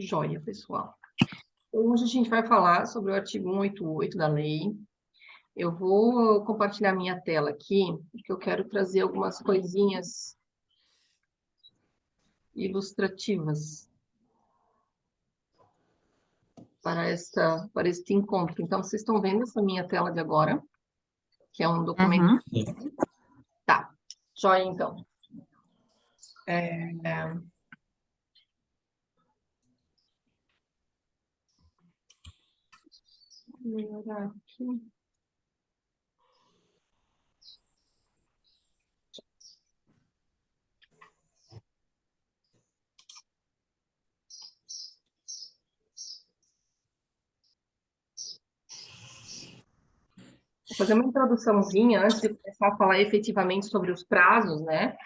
Joia, pessoal. Hoje a gente vai falar sobre o artigo 188 da lei. Eu vou compartilhar minha tela aqui, porque eu quero trazer algumas coisinhas ilustrativas para este encontro. Então, vocês estão vendo essa minha tela de agora, que é um documento. Uhum. Tá, joia, então. É, Vou melhorar aqui. Vou fazer uma introduçãozinha antes de começar a falar efetivamente sobre os prazos, né?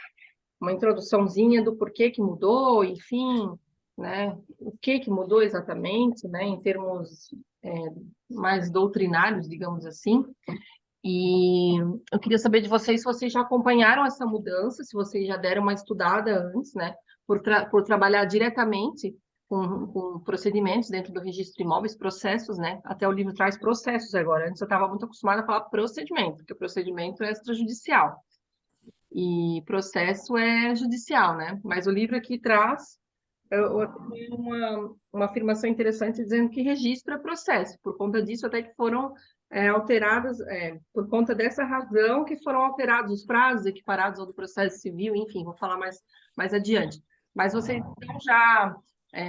Uma introduçãozinha do porquê que mudou, enfim, né? O que mudou exatamente, né? Em termos mais doutrinários, digamos assim. E eu queria saber de vocês se vocês já acompanharam essa mudança, se vocês já deram uma estudada antes, né? Por trabalhar diretamente com procedimentos dentro do registro de imóveis, processos, né? Até o livro traz processos agora. Antes eu estava muito acostumada a falar procedimento, porque o procedimento é extrajudicial e processo é judicial, né? Mas o livro aqui traz uma afirmação interessante dizendo que registro é processo. Por conta disso, até que foram alteradas, por conta dessa razão que foram alterados os prazos equiparados ao do processo civil, enfim, vou falar mais adiante. Mas vocês estão já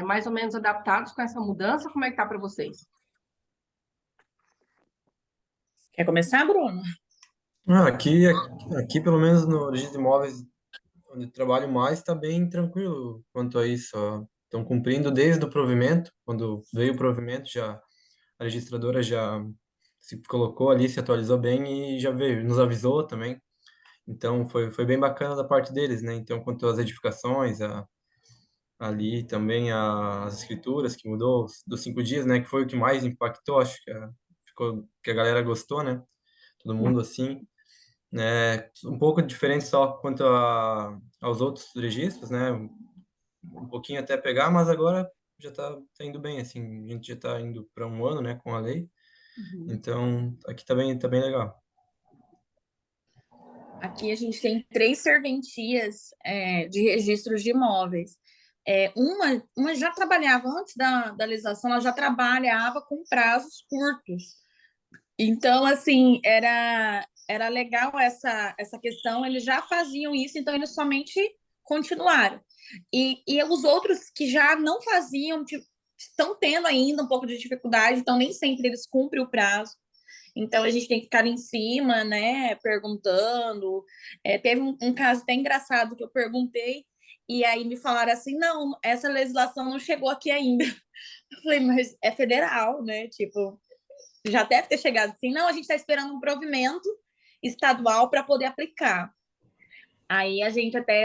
mais ou menos adaptados com essa mudança? Como é que está para vocês? Quer começar, Bruno? Aqui, pelo menos no registro de imóveis, onde eu trabalho mais, está bem tranquilo quanto a isso. Estão cumprindo desde o provimento, quando veio o provimento, já a registradora já se colocou ali, se atualizou bem e já veio, nos avisou também. Então, foi bem bacana da parte deles, né? Então, quanto às edificações, ali também as escrituras, que mudou dos 5 dias, né? Que foi o que mais impactou, acho que que a galera gostou, né? Todo mundo assim. Um pouco diferente só quanto aos outros registros, né? Um pouquinho até pegar, mas agora já tá indo bem, assim, a gente já está indo para um ano, né, com a lei, então aqui tá bem legal. Aqui a gente tem 3 serventias de registros de imóveis. Uma já trabalhava, antes da legislação, ela já trabalhava com prazos curtos. Então, assim, era legal essa questão, eles já faziam isso, então eles somente continuaram. E os outros que já não faziam, estão tendo ainda um pouco de dificuldade, então nem sempre eles cumprem o prazo. Então a gente tem que ficar em cima, né, perguntando. Teve um caso até engraçado que eu perguntei, e aí me falaram assim: não, essa legislação não chegou aqui ainda. Eu falei, mas é federal, né? Tipo, já deve ter chegado assim. Não, a gente está esperando um provimento estadual para poder aplicar. Aí eu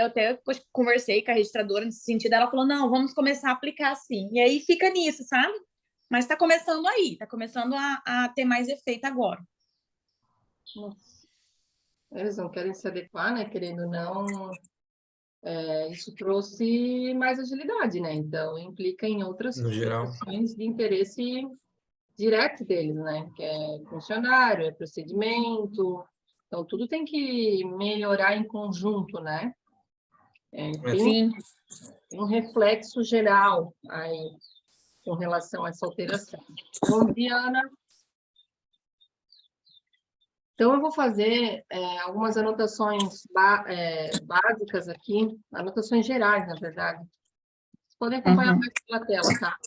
até conversei com a registradora nesse sentido, ela falou: não, vamos começar a aplicar sim. E aí fica nisso, sabe? Mas está começando aí, está começando a ter mais efeito agora. Nossa. Eles não querem se adequar, né? Querendo ou não, isso trouxe mais agilidade, né? Então, implica em outras No geral, questões de interesse direto deles, né? Que é funcionário, é procedimento. Então, tudo tem que melhorar em conjunto, né? Tem Sim. um reflexo geral aí com relação a essa alteração. Bom dia, Ana. Então, eu vou fazer algumas anotações básicas aqui, anotações gerais, na verdade. Vocês podem acompanhar mais pela tela, tá?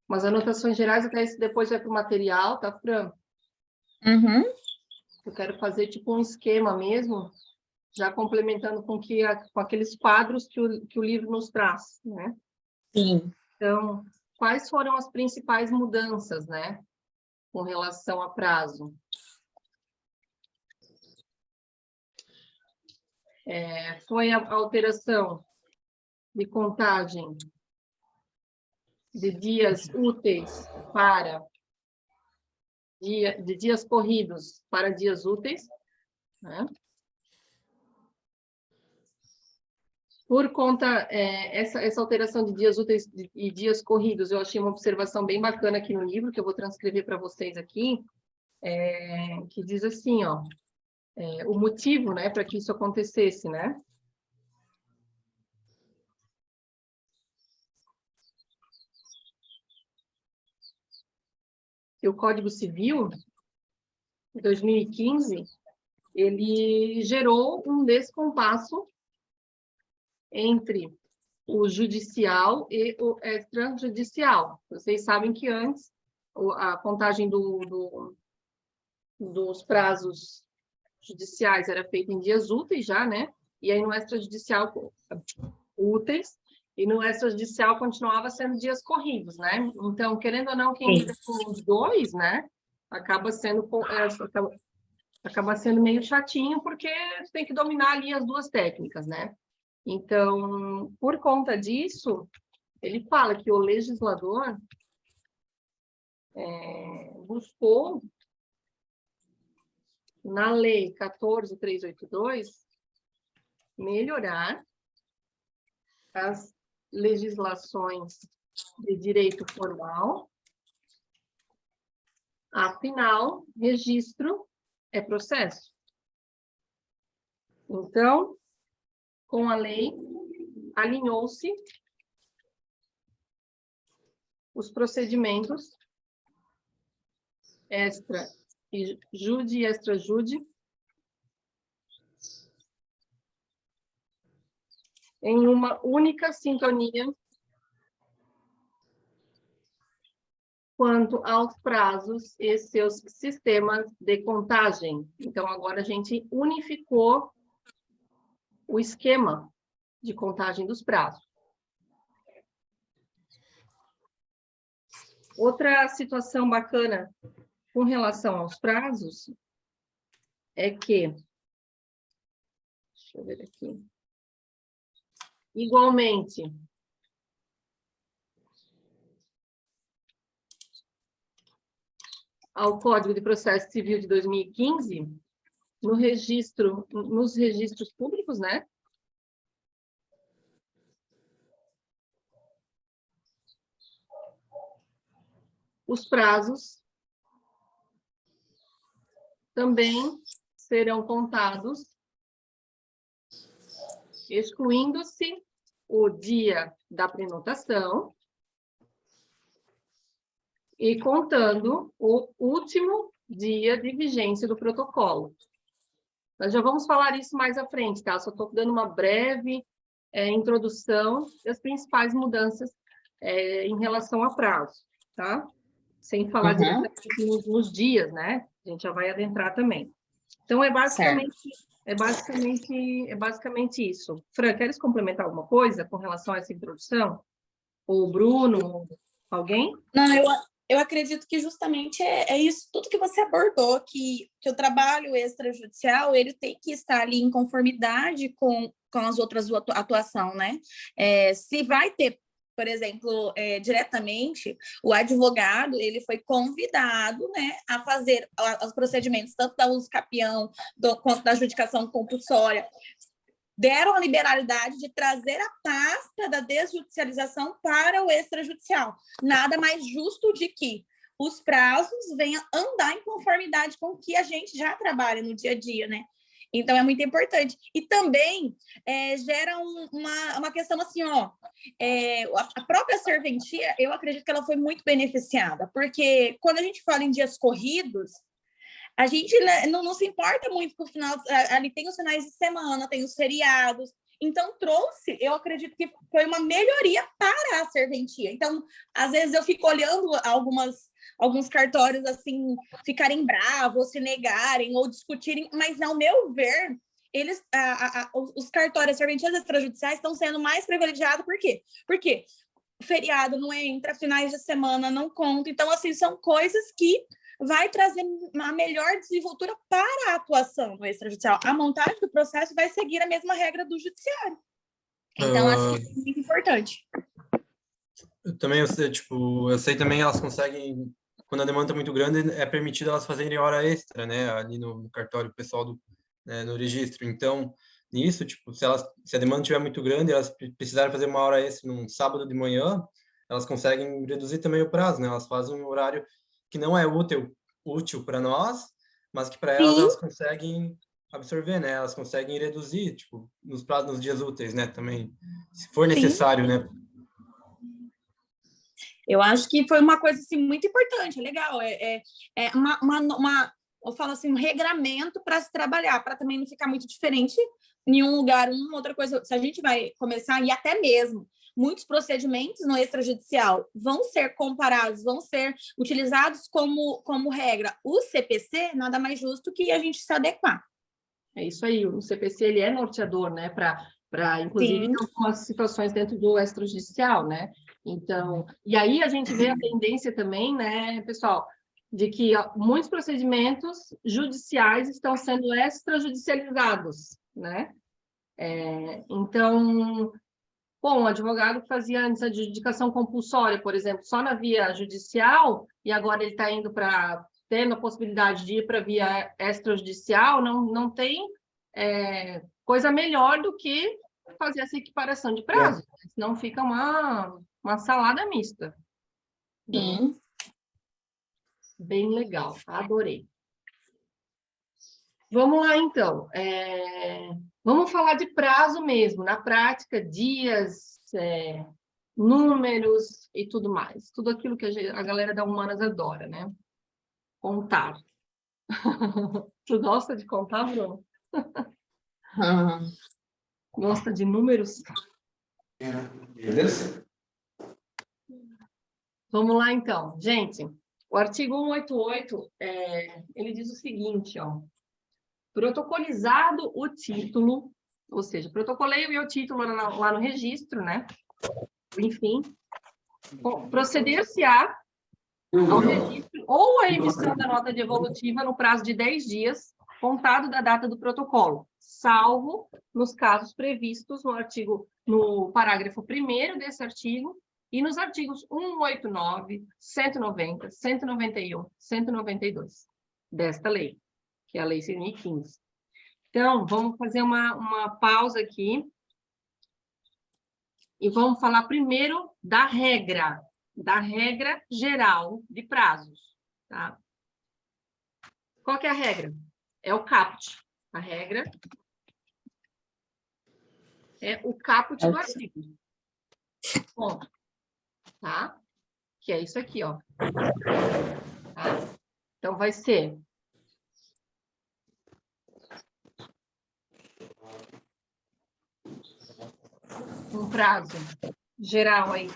Umas anotações gerais, até isso depois vai para o material, tá, Fran? Uhum. Eu quero fazer tipo um esquema mesmo, já complementando com aqueles quadros que o livro nos traz, né? Sim. Então, quais foram as principais mudanças, né, com relação a prazo? Foi a alteração de contagem de dias úteis de dias corridos para dias úteis, né? Por conta, essa alteração de dias úteis e dias corridos, eu achei uma observação bem bacana aqui no livro, que eu vou transcrever para vocês aqui, que diz assim, ó, o motivo, né, para que isso acontecesse, né? E o Código Civil, de 2015, ele gerou um descompasso entre o judicial e o extrajudicial. Vocês sabem que antes a contagem dos prazos judiciais era feita em dias úteis já, né? E aí no extrajudicial, úteis, e no extrajudicial continuava sendo dias corridos, né? Então, querendo ou não, quem lida com os dois, né? Acaba sendo meio chatinho, porque tem que dominar ali as duas técnicas, né? Então, por conta disso, ele fala que o legislador buscou, na Lei 14.382, melhorar as legislações de direito formal. Afinal, registro é processo. Então, com a lei, alinhou-se os procedimentos extra e extrajude em uma única sintonia quanto aos prazos e seus sistemas de contagem. Então, agora a gente unificou o esquema de contagem dos prazos. Outra situação bacana com relação aos prazos é que, deixa eu ver aqui, igualmente, ao Código de Processo Civil de 2015, nos registros públicos, né? Os prazos também serão contados, excluindo-se o dia da prenotação e contando o último dia de vigência do protocolo. Nós já vamos falar isso mais à frente, tá? Só estou dando uma breve introdução das principais mudanças em relação a prazo, tá? Sem falar diretamente nos dias, né? A gente já vai adentrar também. Então, é basicamente isso. Fran, queres complementar alguma coisa com relação a essa introdução? O Bruno, alguém? Não, eu acredito que justamente é isso, tudo que você abordou, que o trabalho extrajudicial, ele tem que estar ali em conformidade com as outras atuações, né? Se vai ter, por exemplo, diretamente, o advogado, ele foi convidado, né, a fazer os procedimentos, tanto da uso capião, quanto da adjudicação compulsória, deram a liberalidade de trazer a pasta da desjudicialização para o extrajudicial. Nada mais justo de que os prazos venham andar em conformidade com o que a gente já trabalha no dia a dia, né? Então, é muito importante. E também gera uma questão assim, ó, a própria serventia, eu acredito que ela foi muito beneficiada, porque quando a gente fala em dias corridos, a gente não se importa muito com o final, ali tem os finais de semana, tem os feriados, então trouxe, eu acredito que foi uma melhoria para a serventia. Então, às vezes eu fico olhando alguns cartórios assim, ficarem bravos, se negarem ou discutirem, mas ao meu ver, eles, os cartórios serventias extrajudiciais estão sendo mais privilegiados, por quê? Porque feriado não entra, finais de semana não conta, então assim, são coisas que vai trazer uma melhor desenvoltura para a atuação do extrajudicial. A montagem do processo vai seguir a mesma regra do judiciário. Então, acho que é muito importante. Eu sei também elas conseguem, quando a demanda é muito grande, é permitido elas fazerem hora extra, né, ali no cartório pessoal no registro. Então, nisso, tipo, se a demanda estiver muito grande, elas precisarem fazer uma hora extra num sábado de manhã, elas conseguem reduzir também o prazo, né? Elas fazem um horário que não é útil para nós, mas que para elas Sim, elas conseguem absorver, né? Elas conseguem reduzir, tipo, nos prazos, nos dias úteis, né? Também, se for sim. necessário, né? Eu acho que foi uma coisa assim, muito importante, legal. É eu falo assim, um regramento para se trabalhar, para também não ficar muito diferente em um lugar, uma outra coisa. Se a gente vai começar, e até mesmo muitos procedimentos no extrajudicial vão ser comparados, vão ser utilizados como regra. O CPC nada mais justo que a gente se adequar. É isso aí, o CPC ele é norteador, né, inclusive, Sim, algumas situações dentro do extrajudicial, né? Então, e aí a gente vê a tendência também, né, pessoal, de que muitos procedimentos judiciais estão sendo extrajudicializados, né? Então, bom, um advogado que fazia antes a adjudicação compulsória, por exemplo, só na via judicial, e agora ele está indo para tendo a possibilidade de ir para a via extrajudicial, não tem coisa melhor do que fazer essa equiparação de É. prazos, senão fica uma salada mista. sim. Bem legal, adorei. Vamos lá, então. Vamos falar de prazo mesmo, na prática, dias, números e tudo mais. Tudo aquilo que a galera da Humanas adora, né? Contar. Tu gosta de contar, Bruno? Hum. Gosta de números? Beleza? Vamos lá, então. Gente, o artigo 188, ele diz o seguinte, ó. Protocolizado o título, ou seja, protocolei o meu título lá no registro, né? Enfim, proceder-se-á ao registro ou à emissão da nota devolutiva no prazo de 10 dias, contado da data do protocolo, salvo nos casos previstos no parágrafo 1º desse artigo e nos artigos 189, 190, 191, 192 desta lei, que é a Lei 6.015. Então, vamos fazer uma pausa aqui e vamos falar primeiro da regra geral de prazos, tá? Qual que é a regra? É o caput. A regra é o caput do artigo. Ponto. Tá? Que é isso aqui, ó. Tá? Então, vai ser um prazo geral aí.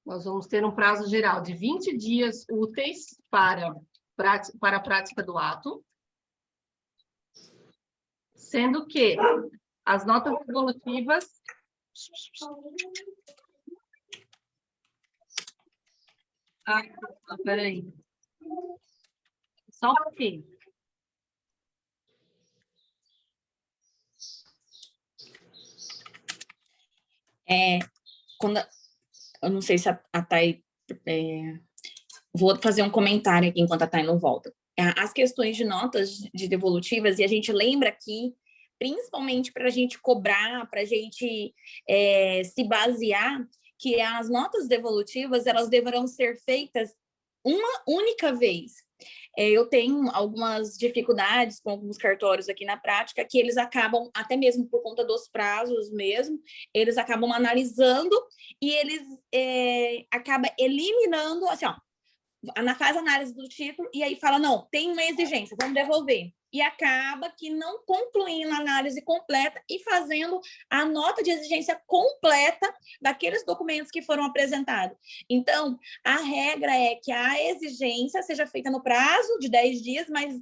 Nós vamos ter um prazo geral de 20 dias úteis para a prática do ato, sendo que as notas devolutivas peraí. Só um pouquinho. Eu não sei se a Thay... vou fazer um comentário aqui enquanto a Thay não volta. As questões de notas de devolutivas, e a gente lembra aqui, principalmente para a gente cobrar, para a gente se basear, que as notas devolutivas, elas deverão ser feitas uma única vez. Eu tenho algumas dificuldades com alguns cartórios aqui na prática, que eles acabam, até mesmo por conta dos prazos mesmo, eles acabam analisando e eles acabam eliminando, assim, ó, faz análise do título e aí fala, não, tem uma exigência, vamos devolver. E acaba que não concluindo a análise completa e fazendo a nota de exigência completa daqueles documentos que foram apresentados. Então, a regra é que a exigência seja feita no prazo de 10 dias, mas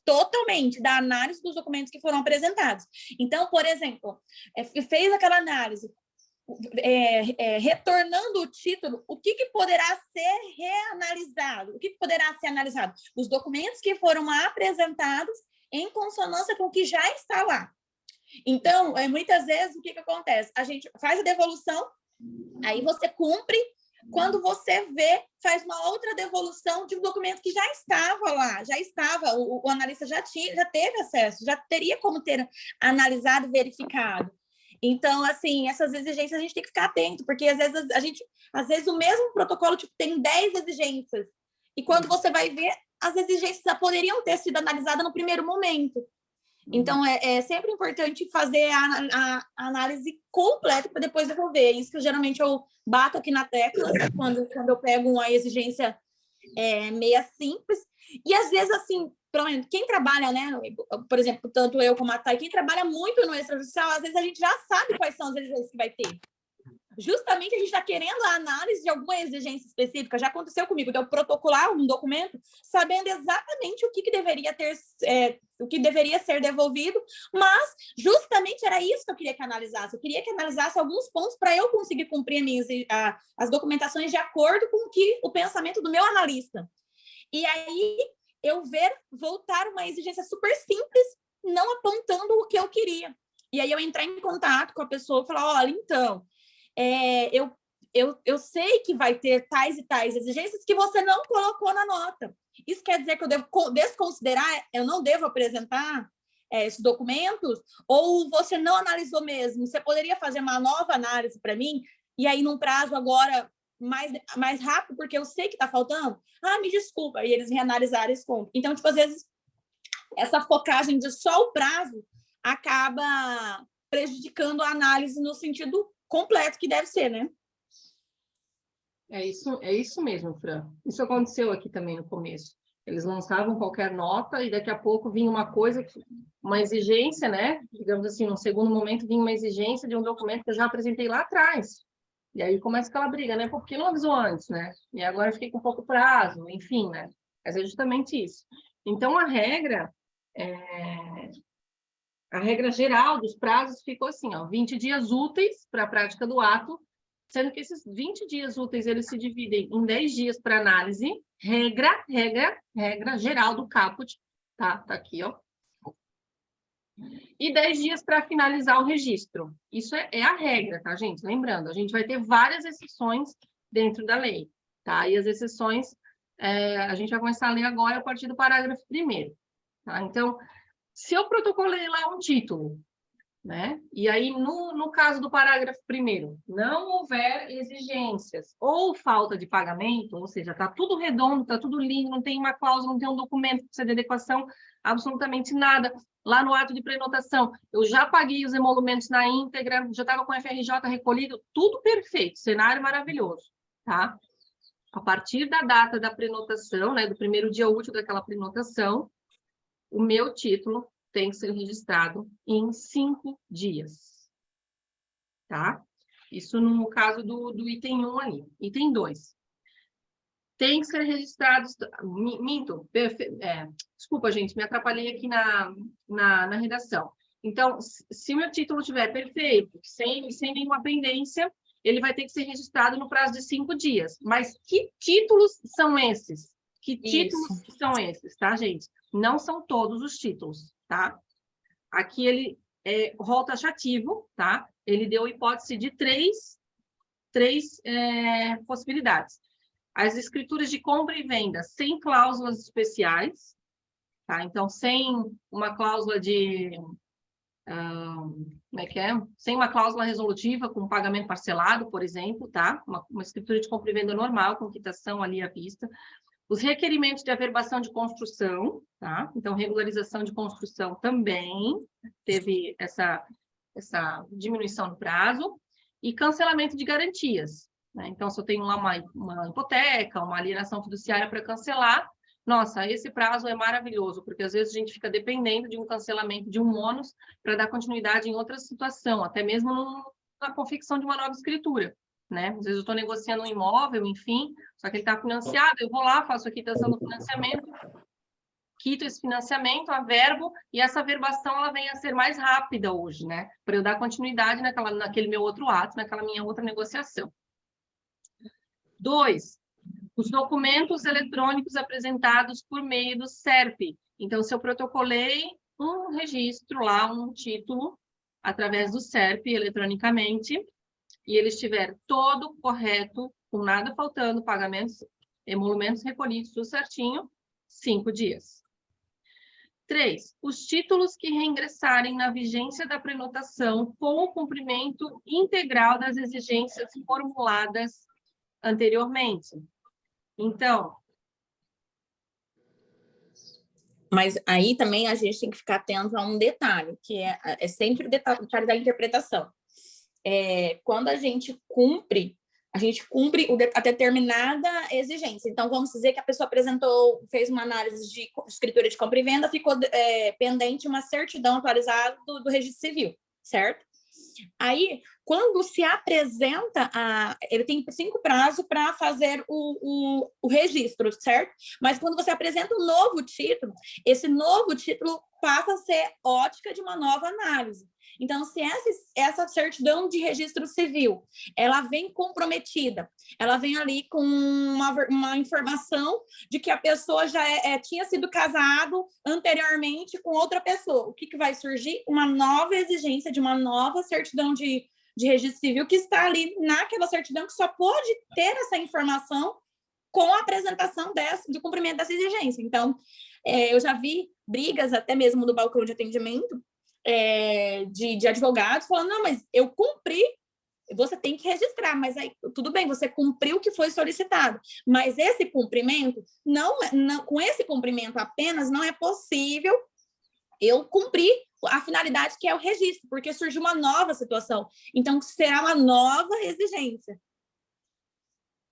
totalmente da análise dos documentos que foram apresentados. Então, por exemplo, fez aquela análise, retornando o título, o que poderá ser reanalisado? O que poderá ser analisado? Os documentos que foram apresentados em consonância com o que já está lá. Então, muitas vezes, o que acontece? A gente faz a devolução, aí você cumpre Quando você vê, faz uma outra devolução de um documento que já estava lá, o analista já teve acesso, já teria como ter analisado e verificado. Então, assim, essas exigências a gente tem que ficar atento, porque às vezes o mesmo protocolo tipo, tem 10 exigências, e quando você vai ver, as exigências já poderiam ter sido analisadas no primeiro momento. Então, é sempre importante fazer a análise completa para depois devolver. Isso que geralmente eu bato aqui na tecla quando eu pego uma exigência meia simples. E, às vezes, assim, pelo menos, quem trabalha, né? Por exemplo, tanto eu como a Thay, quem trabalha muito no extrajudicial, às vezes a gente já sabe quais são as exigências que vai ter. Justamente a gente está querendo a análise de alguma exigência específica. Já aconteceu comigo, de eu protocolar um documento sabendo exatamente o que deveria o que deveria ser devolvido, mas justamente era isso que eu queria que analisasse. Eu queria que analisasse alguns pontos para eu conseguir cumprir as documentações de acordo com o pensamento do meu analista. E aí eu voltar uma exigência super simples, não apontando o que eu queria. E aí eu entrar em contato com a pessoa e falar, olha, então, eu sei que vai ter tais e tais exigências que você não colocou na nota. Isso quer dizer que eu devo desconsiderar, eu não devo apresentar esses documentos? Ou você não analisou mesmo? Você poderia fazer uma nova análise para mim? E aí, num prazo agora mais rápido, porque eu sei que está faltando? Ah, me desculpa. E eles reanalisaram esse ponto. Então, tipo, às vezes, essa focagem de só o prazo acaba prejudicando a análise no sentido completo que deve ser, né? É isso mesmo, Fran. Isso aconteceu aqui também no começo. Eles lançavam qualquer nota e daqui a pouco vinha uma exigência, né? Digamos assim, no segundo momento vinha uma exigência de um documento que eu já apresentei lá atrás. E aí começa aquela briga, né? Por que não avisou antes, né? E agora eu fiquei com pouco prazo, enfim, né? Mas é justamente isso. Então, a regra geral dos prazos ficou assim, ó, 20 dias úteis para a prática do ato, sendo que esses 20 dias úteis, eles se dividem em 10 dias para análise, regra geral do caput, tá aqui, ó. E 10 dias para finalizar o registro. Isso é a regra, tá, gente? Lembrando, a gente vai ter várias exceções dentro da lei, tá? E as exceções, a gente vai começar a ler agora a partir do parágrafo 1º, tá? Então, se eu protocolei lá um título, né? E aí, no caso do parágrafo 1º, não houver exigências ou falta de pagamento, ou seja, está tudo redondo, está tudo lindo, não tem uma cláusula, não tem um documento que precisa de adequação, absolutamente nada. Lá no ato de prenotação, eu já paguei os emolumentos na íntegra, já estava com o FRJ recolhido, tudo perfeito, cenário maravilhoso, tá? A partir da data da prenotação, né, do primeiro dia útil daquela prenotação, o meu título tem que ser registrado em 5 dias, tá? Isso no caso do item 1 ali. Item 2. Tem que ser registrados... Minto. Desculpa, gente, me atrapalhei aqui na redação. Então, se o meu título estiver perfeito, sem nenhuma pendência, ele vai ter que ser registrado no prazo de 5 dias. Mas que títulos são esses? Que títulos são esses, tá, gente? Não são todos os títulos, tá? Aqui ele é rol taxativo, tá? Ele deu hipótese de três possibilidades. As escrituras de compra e venda sem cláusulas especiais, tá? Então, sem uma cláusula de... como é que é? Sem uma cláusula resolutiva com pagamento parcelado, por exemplo, tá? Uma escritura de compra e venda normal, com quitação ali à vista. Os requerimentos de averbação de construção, tá? Então, regularização de construção também teve essa diminuição no prazo. E cancelamento de garantias, né? Então, se eu tenho lá uma hipoteca, uma alienação fiduciária para cancelar, nossa, esse prazo é maravilhoso, porque às vezes a gente fica dependendo de um cancelamento de um ônus para dar continuidade em outra situação, até mesmo na confecção de uma nova escritura, né? Às vezes eu estou negociando um imóvel, enfim, só que ele está financiado, eu vou lá, faço a quitação do financiamento, quito esse financiamento, averbo, e essa averbação ela vem a ser mais rápida hoje, né? Para eu dar continuidade naquele meu outro ato, naquela minha outra negociação. 2, os documentos eletrônicos apresentados por meio do SERP. Então, se eu protocolei um registro lá, um título, através do SERP, eletronicamente, e ele estiver todo correto, com nada faltando, pagamentos, emolumentos recolhidos, tudo certinho, 5 dias. 3. Os títulos que reingressarem na vigência da prenotação com o cumprimento integral das exigências formuladas anteriormente. Então... Mas aí também a gente tem que ficar atento a um detalhe, que é sempre o detalhe da interpretação. Quando a gente cumpre a determinada exigência. Então, vamos dizer que a pessoa fez uma análise de escritura de compra e venda, ficou pendente uma certidão atualizada do registro civil, certo? Aí, quando se apresenta, ele tem 5 prazos para fazer o registro, certo? Mas quando você apresenta um novo título, esse novo título passa a ser ótica de uma nova análise. Então, se essa certidão de registro civil, ela vem comprometida, ela vem ali com uma informação de que a pessoa já tinha sido casado anteriormente com outra pessoa. O que vai surgir? Uma nova exigência de uma nova certidão de registro civil que está ali naquela certidão, que só pode ter essa informação com a apresentação do cumprimento dessa exigência. Então, eu já vi brigas até mesmo no balcão de atendimento de advogados falando, não, mas eu cumpri, você tem que registrar, mas aí tudo bem, você cumpriu o que foi solicitado, mas esse cumprimento, não, com esse cumprimento apenas, não é possível eu cumprir a finalidade que é o registro, porque surgiu uma nova situação, então será uma nova exigência.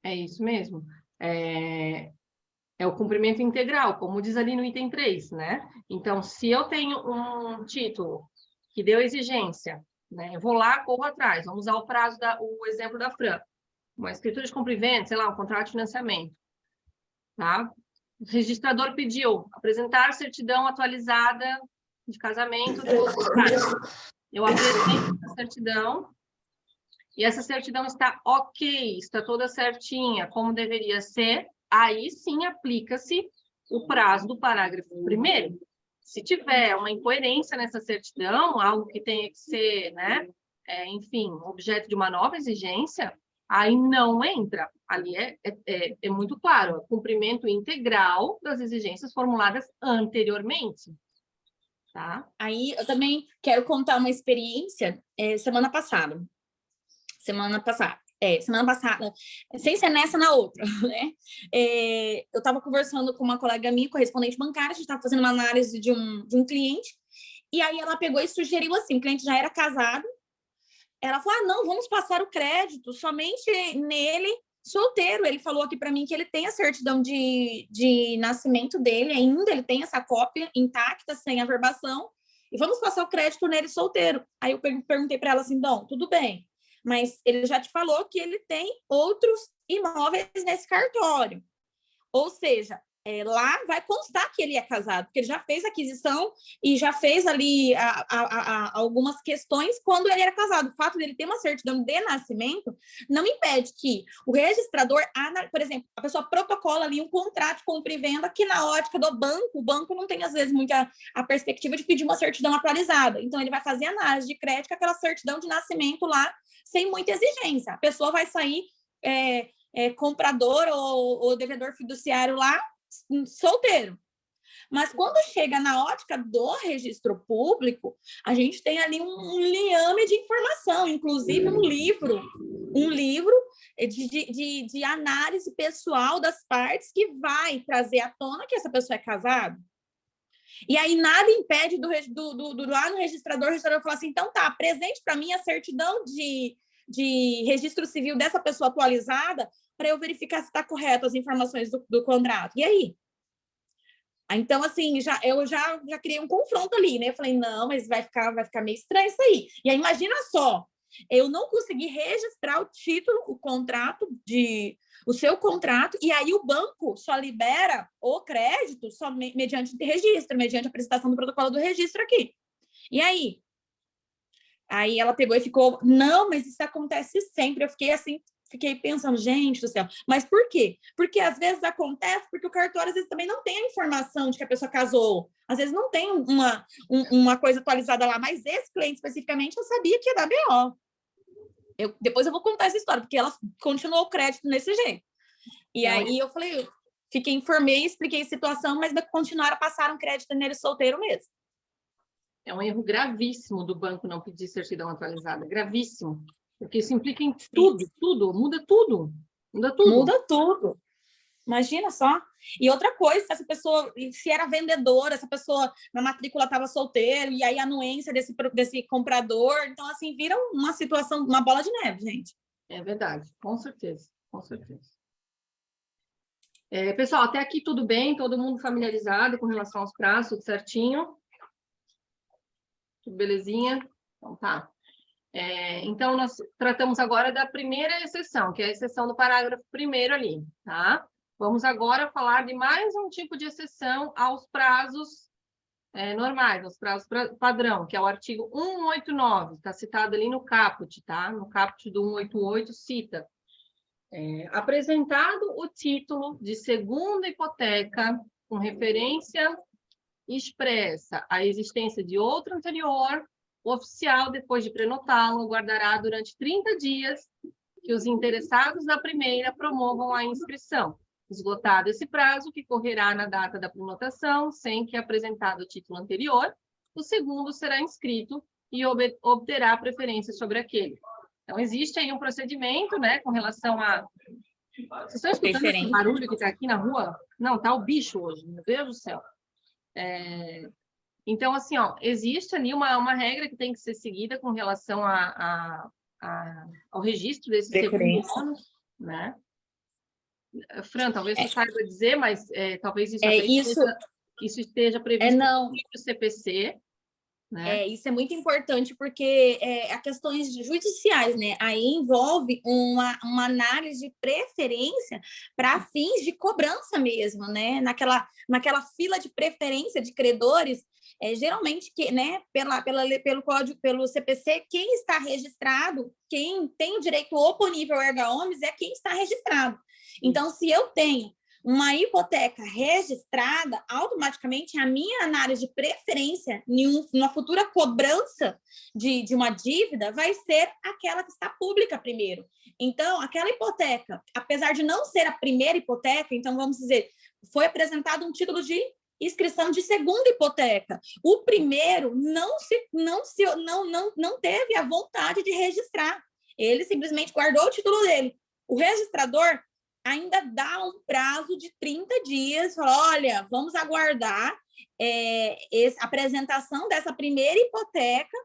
É isso mesmo. É o cumprimento integral, como diz ali no item 3, né? Então, se eu tenho um título que deu exigência, né? Eu vou lá, corro atrás, vamos usar o exemplo da Fran, uma escritura de compra e venda, sei lá, um contrato de financiamento, tá? O registrador pediu apresentar certidão atualizada de casamento do eu apresento a certidão e essa certidão está ok, está toda certinha, como deveria ser. Aí sim aplica-se o prazo do parágrafo 1º. Se tiver uma incoerência nessa certidão, algo que tenha que ser, né, enfim, objeto de uma nova exigência, aí não entra. Ali é muito claro, é cumprimento integral das exigências formuladas anteriormente. Tá? Aí eu também quero contar uma experiência semana passada, sem ser nessa, na outra, né? Eu estava conversando com uma colega minha, correspondente bancária, a gente estava fazendo uma análise de um cliente, e aí ela pegou e sugeriu assim, o cliente já era casado, ela falou, não, vamos passar o crédito somente nele, solteiro. Ele falou aqui para mim que ele tem a certidão de nascimento dele ainda, ele tem essa cópia intacta, sem averbação, e vamos passar o crédito nele solteiro. Aí eu perguntei para ela assim, Dom, tudo bem, mas ele já te falou que ele tem outros imóveis nesse cartório. Ou seja, lá vai constar que ele é casado, porque ele já fez aquisição e já fez ali algumas questões quando ele era casado. O fato dele ter uma certidão de nascimento não impede que o registrador, por exemplo, a pessoa protocola ali um contrato de compra e venda que na ótica do banco, o banco não tem às vezes muita a perspectiva de pedir uma certidão atualizada. Então ele vai fazer análise de crédito com aquela certidão de nascimento lá sem muita exigência. A pessoa vai sair comprador ou devedor fiduciário lá solteiro. Mas quando chega na ótica do registro público, a gente tem ali um liame de informação, inclusive um livro de análise pessoal das partes que vai trazer à tona que essa pessoa é casada. E aí nada impede lá no registrador, o registrador falar assim, então tá, apresente para mim a certidão de registro civil dessa pessoa atualizada para eu verificar se está correto as informações do contrato. E aí? Então, assim, eu já criei um confronto ali, né? Eu falei, não, mas vai ficar meio estranho isso aí. E aí, imagina só, eu não consegui registrar o título, o seu contrato, e aí o banco só libera o crédito só mediante registro, mediante a apresentação do protocolo do registro aqui. E aí? Aí ela pegou e ficou, não, mas isso acontece sempre. Eu fiquei pensando, gente do céu, mas por quê? Porque às vezes acontece porque o cartório às vezes também não tem a informação de que a pessoa casou, às vezes não tem uma coisa atualizada lá, mas esse cliente especificamente eu sabia que ia dar BO. Depois eu vou contar essa história, porque ela continuou o crédito desse jeito. E aí eu falei, informei, expliquei a situação, mas continuaram a passar um crédito nele solteiro mesmo. É um erro gravíssimo do banco não pedir certidão atualizada, gravíssimo, porque isso implica em tudo, muda tudo. Muda tudo. Imagina só. E outra coisa, se essa pessoa, se era vendedora, essa pessoa na matrícula estava solteira, e aí a anuência desse comprador, então assim, vira uma situação, uma bola de neve, gente. É verdade, com certeza, com certeza. Pessoal, até aqui tudo bem? Todo mundo familiarizado com relação aos prazos, tudo certinho? Tudo belezinha? Então tá. Então, nós tratamos agora da primeira exceção, que é a exceção do parágrafo 1º ali, tá? Vamos agora falar de mais um tipo de exceção aos prazos normais, aos prazos padrão, que é o artigo 189, está citado ali no caput, tá? No caput do 188 cita. Apresentado o título de segunda hipoteca com referência expressa à existência de outro anterior, o oficial, depois de prenotá-lo, aguardará durante 30 dias que os interessados na primeira promovam a inscrição. Esgotado esse prazo, que correrá na data da prenotação, sem que apresentado o título anterior, o segundo será inscrito e obterá preferência sobre aquele. Então, existe aí um procedimento, né, com relação a... Vocês estão escutando esse barulho que está aqui na rua? Não, tá o bicho hoje, meu Deus do céu. Então, assim, ó, existe ali uma regra que tem que ser seguida com relação ao registro desse segundo ônus, né? Fran, talvez você saiba dizer, mas talvez isso esteja previsto no CPC, né? Isso é muito importante, porque há questões judiciais, né? Aí envolve uma análise de preferência para fins de cobrança mesmo, né? Naquela fila de preferência de credores, geralmente, né, pelo código, pelo CPC, quem está registrado, quem tem o direito oponível erga omnes é quem está registrado. Então, se eu tenho uma hipoteca registrada, automaticamente a minha análise de preferência numa futura cobrança de uma dívida vai ser aquela que está pública primeiro. Então, aquela hipoteca, apesar de não ser a primeira hipoteca, então vamos dizer, foi apresentado um título de inscrição de segunda hipoteca. O primeiro não teve a vontade de registrar. Ele simplesmente guardou o título dele. O registrador ainda dá um prazo de 30 dias, fala, olha, vamos aguardar a apresentação dessa primeira hipoteca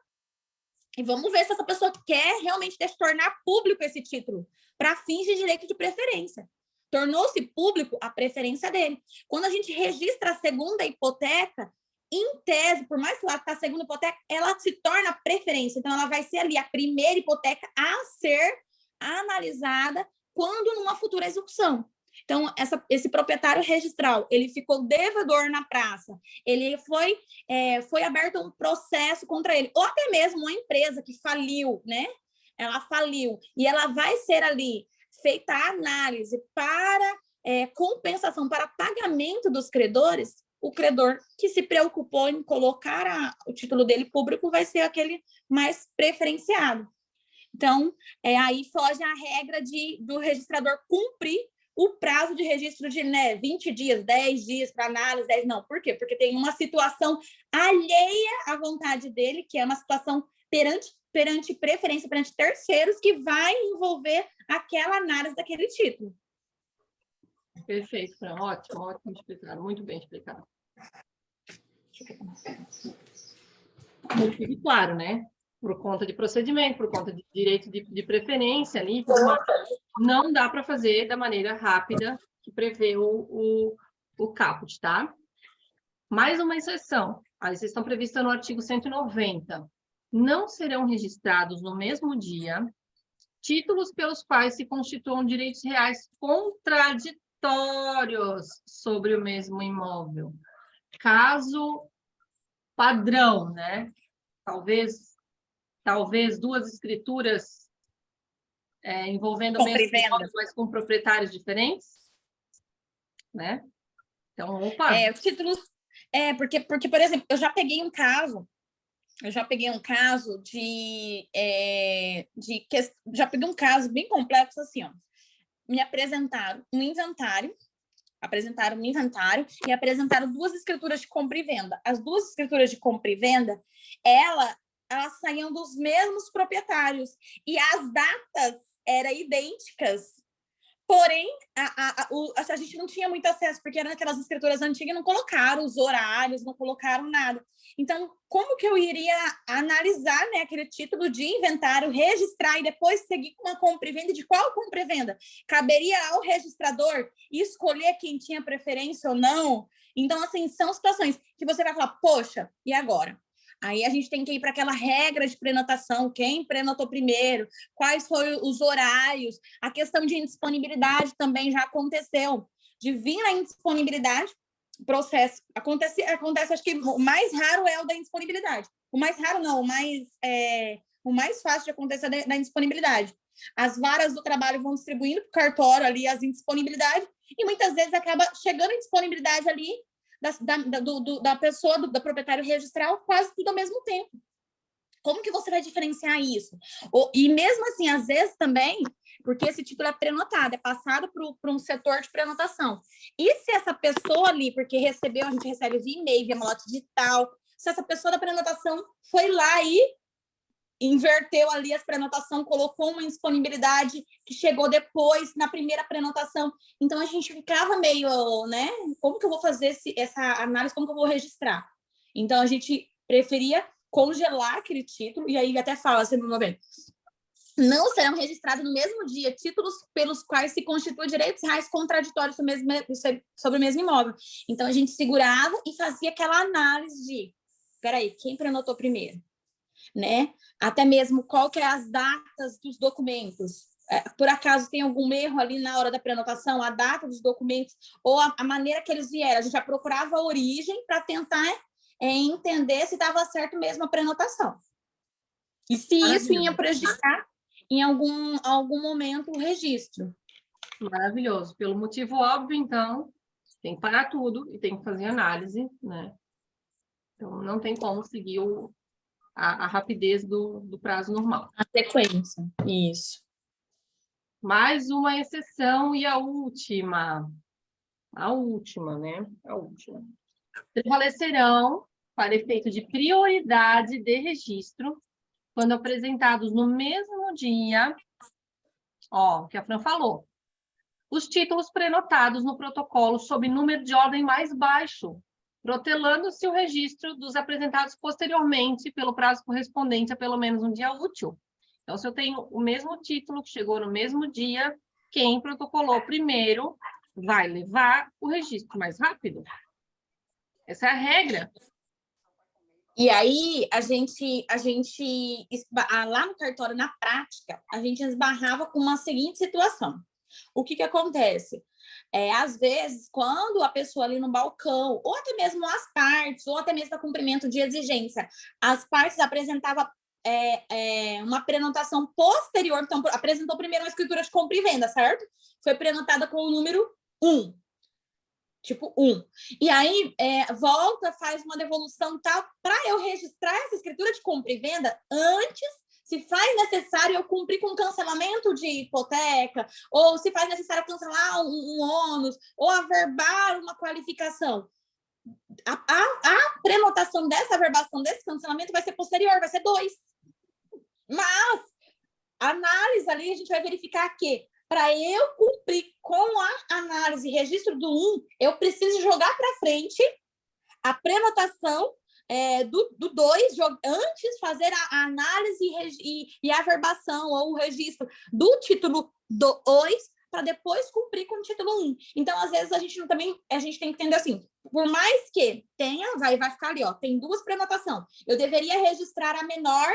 e vamos ver se essa pessoa quer realmente tornar público esse título para fins de direito de preferência. Tornou-se público a preferência dele. Quando a gente registra a segunda hipoteca, em tese, por mais que lá está a segunda hipoteca, ela se torna preferência. Então, ela vai ser ali a primeira hipoteca a ser analisada quando numa futura execução. Então, esse proprietário registral, ele ficou devedor na praça, ele foi aberto um processo contra ele, ou até mesmo uma empresa que faliu, né? Ela faliu, e ela vai ser ali feita a análise para compensação, para pagamento dos credores. O credor que se preocupou em colocar o título dele público vai ser aquele mais preferenciado. Então, aí foge a regra do registrador cumprir o prazo de registro de 20 dias, 10 dias para análise, 10 não. Por quê? Porque tem uma situação alheia à vontade dele, que é uma situação perante preferência, perante terceiros, que vai envolver aquela análise daquele título. Perfeito, Fran. Ótimo explicado, muito bem explicado. Muito claro, né? Por conta de procedimento, por conta de direito de preferência ali, não dá para fazer da maneira rápida que prevê o caput, tá? Mais uma exceção, a exceção prevista no artigo 190. Não serão registrados no mesmo dia títulos pelos quais se constituam direitos reais contraditórios sobre o mesmo imóvel. Caso padrão, né? Talvez duas escrituras envolvendo o mesmo imóvel, mas com proprietários diferentes, né? Então, opa! Títulos... porque, por exemplo, eu já peguei um caso Eu já peguei um caso já peguei um caso bem complexo assim, ó. Me apresentaram um inventário e apresentaram 2 escrituras de compra e venda. As 2 escrituras de compra e venda, elas saíam dos mesmos proprietários e as datas eram idênticas. Porém, a gente não tinha muito acesso, porque eram aquelas escrituras antigas, não colocaram os horários, não colocaram nada. Então, como que eu iria analisar, né, aquele título de inventário, registrar e depois seguir com uma compra e venda? De qual compra e venda? Caberia ao registrador escolher quem tinha preferência ou não? Então, assim, são situações que você vai falar, poxa, e agora? Aí a gente tem que ir para aquela regra de prenotação, quem prenotou primeiro, quais foram os horários, a questão de indisponibilidade também já aconteceu, de vir a indisponibilidade, processo, acontece, acho que o mais raro é o da indisponibilidade, o mais raro não, o mais fácil de acontecer é da indisponibilidade. As varas do trabalho vão distribuindo para o cartório ali as indisponibilidades e muitas vezes acaba chegando a indisponibilidade ali da pessoa, da proprietário registral, quase tudo ao mesmo tempo. Como que você vai diferenciar isso? E mesmo assim, às vezes também, porque esse título é prenotado, é passado para um setor de prenotação. E se essa pessoa ali, porque recebeu, a gente recebe via e-mail, via malote digital, se essa pessoa da prenotação foi lá e inverteu ali as prenotações, colocou uma indisponibilidade que chegou depois, na primeira prenotação. Então, a gente ficava meio, né? Como que eu vou fazer essa análise? Como que eu vou registrar? Então, a gente preferia congelar aquele título, e aí até fala, assim, não serão registrados no mesmo dia títulos pelos quais se constituem direitos reais contraditórios sobre o mesmo imóvel. Então, a gente segurava e fazia aquela análise de, peraí, quem prenotou primeiro? Né? Até mesmo qual que é as datas dos documentos. Por acaso tem algum erro ali na hora da prenotação, a data dos documentos ou a maneira que eles vieram. A gente já procurava a origem para tentar entender se estava certo mesmo a prenotação. E se isso ia prejudicar em algum momento o registro. Maravilhoso. Pelo motivo óbvio, então, tem que parar tudo e tem que fazer análise, né? Então, não tem como seguir a rapidez do prazo normal. A sequência, isso. Mais uma exceção e a última, né? A última. Prevalecerão, para efeito de prioridade de registro, quando apresentados no mesmo dia, ó, que a Fran falou, os títulos prenotados no protocolo sob número de ordem mais baixo, protelando-se o registro dos apresentados posteriormente pelo prazo correspondente a pelo menos um dia útil. Então, se eu tenho o mesmo título que chegou no mesmo dia, quem protocolou primeiro vai levar o registro mais rápido. Essa é a regra. E aí, lá no cartório, na prática, a gente esbarrava com uma seguinte situação. O que acontece? Às vezes, quando a pessoa ali no balcão, ou até mesmo as partes, ou até mesmo para cumprimento de exigência, as partes apresentavam uma prenotação posterior, então apresentou primeiro uma escritura de compra e venda, certo? Foi prenotada com o número 1. Tipo 1. E aí, volta, faz uma devolução tal, para eu registrar essa escritura de compra e venda antes, se faz necessário eu cumprir com cancelamento de hipoteca, ou se faz necessário cancelar um ônus, ou averbar uma qualificação. A prenotação dessa averbação, desse cancelamento, vai ser posterior, vai ser 2. Mas, a análise ali, a gente vai verificar que, para eu cumprir com a análise e registro do 1, eu preciso jogar para frente a prenotação do 2, antes fazer a análise e a averbação ou o registro do título 2, para depois cumprir com o título 1. Então, às vezes, a gente tem que entender assim, por mais que tenha, vai ficar ali, ó, tem 2 prenotações, eu deveria registrar a menor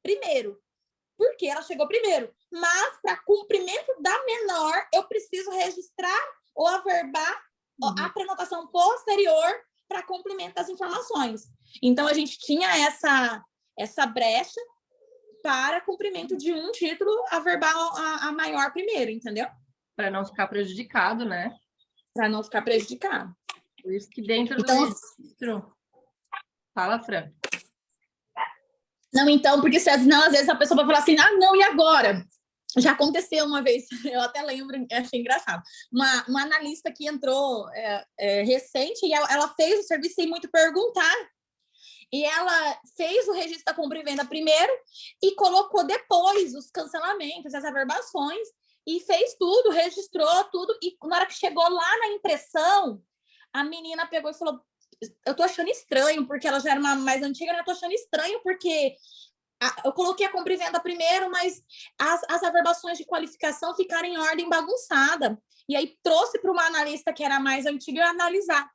primeiro, porque ela chegou primeiro. Mas, para cumprimento da menor, eu preciso registrar ou averbar a prenotação posterior para cumprimento das informações. Então, a gente tinha essa brecha para cumprimento de um título, averbar a maior primeiro, entendeu? Para não ficar prejudicado, né? Para não ficar prejudicado. Por isso que dentro do registro... Fala, Fran. Não, então, porque senão, às vezes a pessoa vai falar assim, ah, não, e agora? Já aconteceu uma vez, eu até lembro, achei engraçado. Uma analista que entrou recente e ela fez o serviço sem muito perguntar. E ela fez o registro da compra e venda primeiro e colocou depois os cancelamentos, as averbações, e fez tudo, registrou tudo. E na hora que chegou lá na impressão, a menina pegou e falou: eu tô achando estranho, porque ela já era uma mais antiga, né? Eu tô achando estranho, porque eu coloquei a compra e venda primeiro, mas as averbações de qualificação ficaram em ordem bagunçada. E aí trouxe para uma analista que era mais antiga analisar.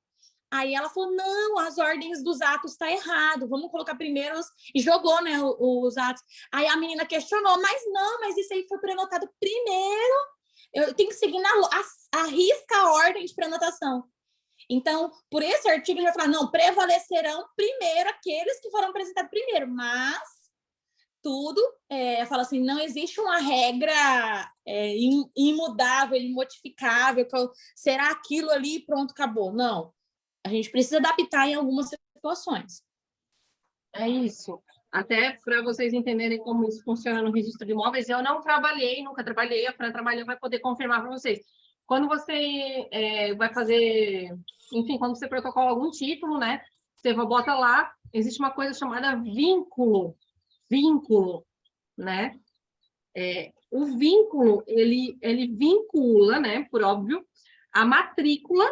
Aí ela falou, não, as ordens dos atos tá errado, vamos colocar primeiro e jogou, né, os atos. Aí a menina questionou, mas não, mas isso aí foi prenotado primeiro, eu tenho que seguir a risca a ordem de prenotação. Então, por esse artigo, ele vai falar, não, prevalecerão primeiro aqueles que foram apresentados primeiro, mas tudo, fala assim, não existe uma regra imutável, imodificável, que será aquilo ali e pronto, acabou. Não. A gente precisa adaptar em algumas situações. É isso. Até para vocês entenderem como isso funciona no registro de imóveis, eu não trabalhei, nunca trabalhei, a Fran trabalhou, vai poder confirmar para vocês. Quando você vai fazer, enfim, quando você protocola algum título, né? Você bota lá, existe uma coisa chamada vínculo, né? O vínculo, ele vincula, né, por óbvio, a matrícula,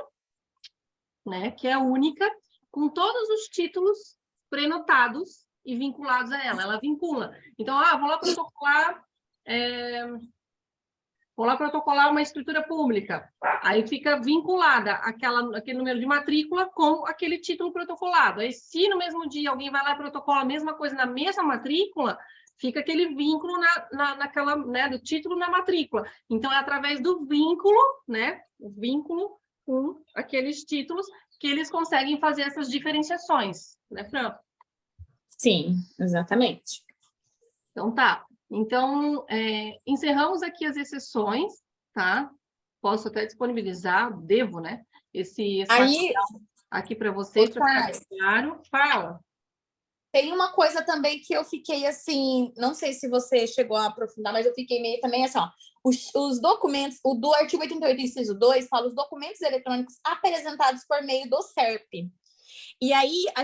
né, que é única, com todos os títulos prenotados e vinculados a ela. Ela vincula. Então, vou lá protocolar uma escritura pública. Aí fica vinculada aquele número de matrícula com aquele título protocolado. Aí, se no mesmo dia alguém vai lá e protocola a mesma coisa na mesma matrícula, fica aquele vínculo naquela, né, do título na matrícula. Então, é através do vínculo, né, o vínculo com aqueles títulos que eles conseguem fazer essas diferenciações, né, Fran? Sim, exatamente. Então, tá. Então, encerramos aqui as exceções, tá? Posso até disponibilizar, devo, né? Esse Aí, aqui para vocês, para ficar claro. Fala. Tem uma coisa também que eu fiquei assim, não sei se você chegou a aprofundar, mas eu fiquei meio também assim, ó, os documentos, o do artigo 88, inciso 2, fala os documentos eletrônicos apresentados por meio do SERP. E aí a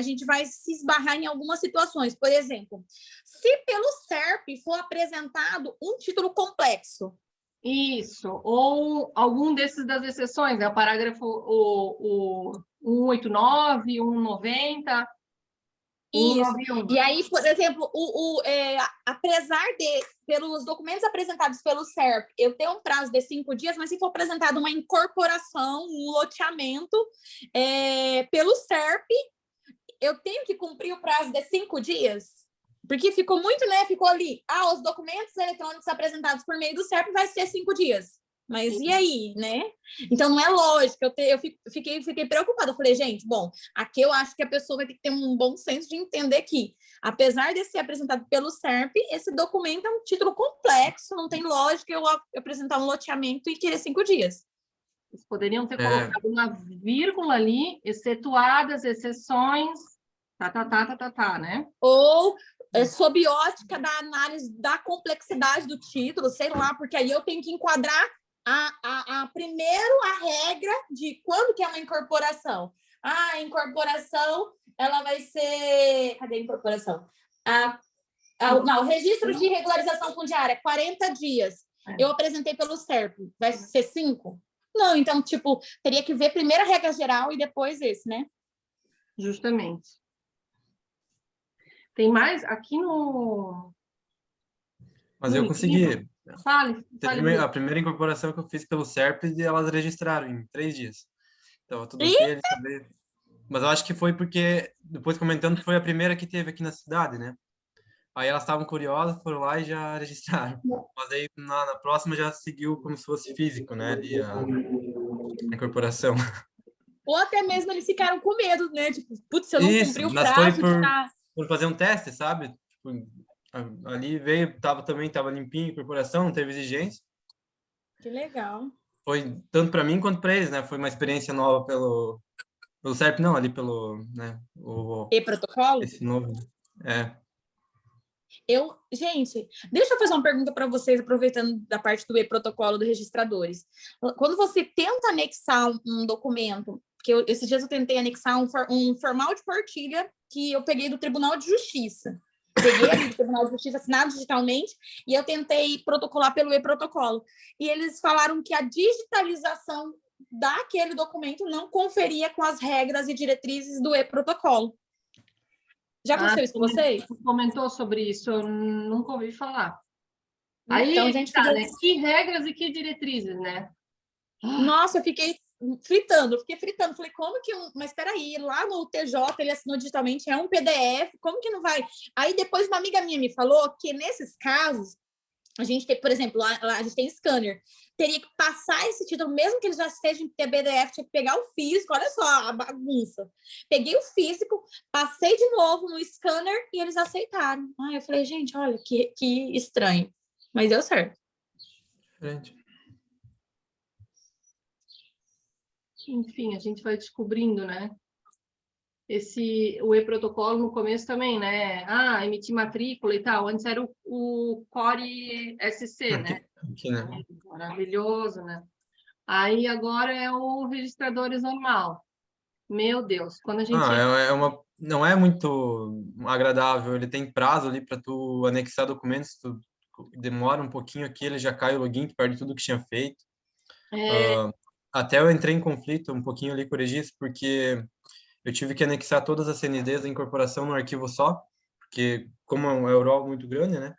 gente vai se esbarrar em algumas situações. Por exemplo, se pelo SERP for apresentado um título complexo. Isso, ou algum desses das exceções, né? O parágrafo o 189, 190. Isso. E aí, por exemplo, apesar de, pelos documentos apresentados pelo SERP, eu tenho um prazo de 5 dias, mas se for apresentado uma incorporação, um loteamento pelo SERP, eu tenho que cumprir o prazo de 5 dias? Porque ficou muito, né? Ficou ali, os documentos eletrônicos apresentados por meio do SERP vai ser 5 dias. Mas e aí, né? Então, não é lógico. Eu fiquei preocupada. Eu falei, gente, bom, aqui eu acho que a pessoa vai ter que ter um bom senso de entender que, apesar de ser apresentado pelo SERP, esse documento é um título complexo, não tem lógica eu apresentar um loteamento e querer 5 dias. Eles poderiam ter colocado uma vírgula ali, excetuadas exceções, né? Ou sob ótica da análise da complexidade do título, sei lá, porque aí eu tenho que enquadrar primeiro a regra de quando que é uma incorporação. A incorporação, ela vai ser... Cadê a incorporação? Não, o registro de regularização fundiária, 40 dias. Eu apresentei pelo SERP, vai ser 5? Não, então, tipo, teria que ver primeiro a regra geral e depois esse, né? Justamente. Tem mais? Aqui no... Mas eu consegui. Fale. A primeira incorporação que eu fiz pelo SERP, elas registraram em 3 dias. Então, tudo ok, mas eu acho que foi porque, depois comentando, foi a primeira que teve aqui na cidade, né? Aí elas estavam curiosas, foram lá e já registraram. Mas aí na próxima já seguiu como se fosse físico, né? Ali a incorporação. Ou até mesmo eles ficaram com medo, né? Tipo, putz, se eu não cumprir o prazo... Por fazer um teste, sabe? Tipo, ali veio, tava limpinho a incorporação, não teve exigência. Que legal. Foi tanto para mim quanto para eles, né? Foi uma experiência nova pelo SERP, não, ali pelo, né? E-protocolo? Esse novo. É. Gente, deixa eu fazer uma pergunta para vocês, aproveitando da parte do e-protocolo dos registradores. Quando você tenta anexar um documento, porque esses dias eu tentei anexar um formal de partilha que eu peguei do Tribunal de Justiça. Peguei ali do Tribunal de Justiça assinado digitalmente e eu tentei protocolar pelo e-protocolo. E eles falaram que a digitalização daquele documento não conferia com as regras e diretrizes do e-protocolo. Já aconteceu isso com vocês? Comentou sobre isso, eu nunca ouvi falar. Aí, então, gente, tá, né? Que regras e que diretrizes, né? Nossa, eu fiquei fritando. Falei, como que... Mas espera aí, lá no TJ ele assinou digitalmente, é um PDF, como que não vai? Aí depois uma amiga minha me falou que nesses casos, a gente tem, por exemplo, lá a gente tem scanner, teria que passar esse título, mesmo que ele já esteja em PDF, tinha que pegar o físico, olha só a bagunça. Peguei o físico, passei de novo no scanner e eles aceitaram. Aí eu falei, gente, olha, que estranho. Mas deu certo. Diferente. Enfim, a gente vai descobrindo, né? O e-protocolo no começo também, né? Emitir matrícula e tal. Antes era o Core SC, né? Aqui, né? Maravilhoso, né? Aí agora é o registradores normal. Meu Deus, quando a gente... Não é muito agradável. Ele tem prazo ali para tu anexar documentos, tu demora um pouquinho aqui, ele já cai o login, tu perde tudo que tinha feito. Até eu entrei em conflito um pouquinho ali com o registro, porque eu tive que anexar todas as CNDs da incorporação no arquivo só, porque como é um EUROL muito grande, né,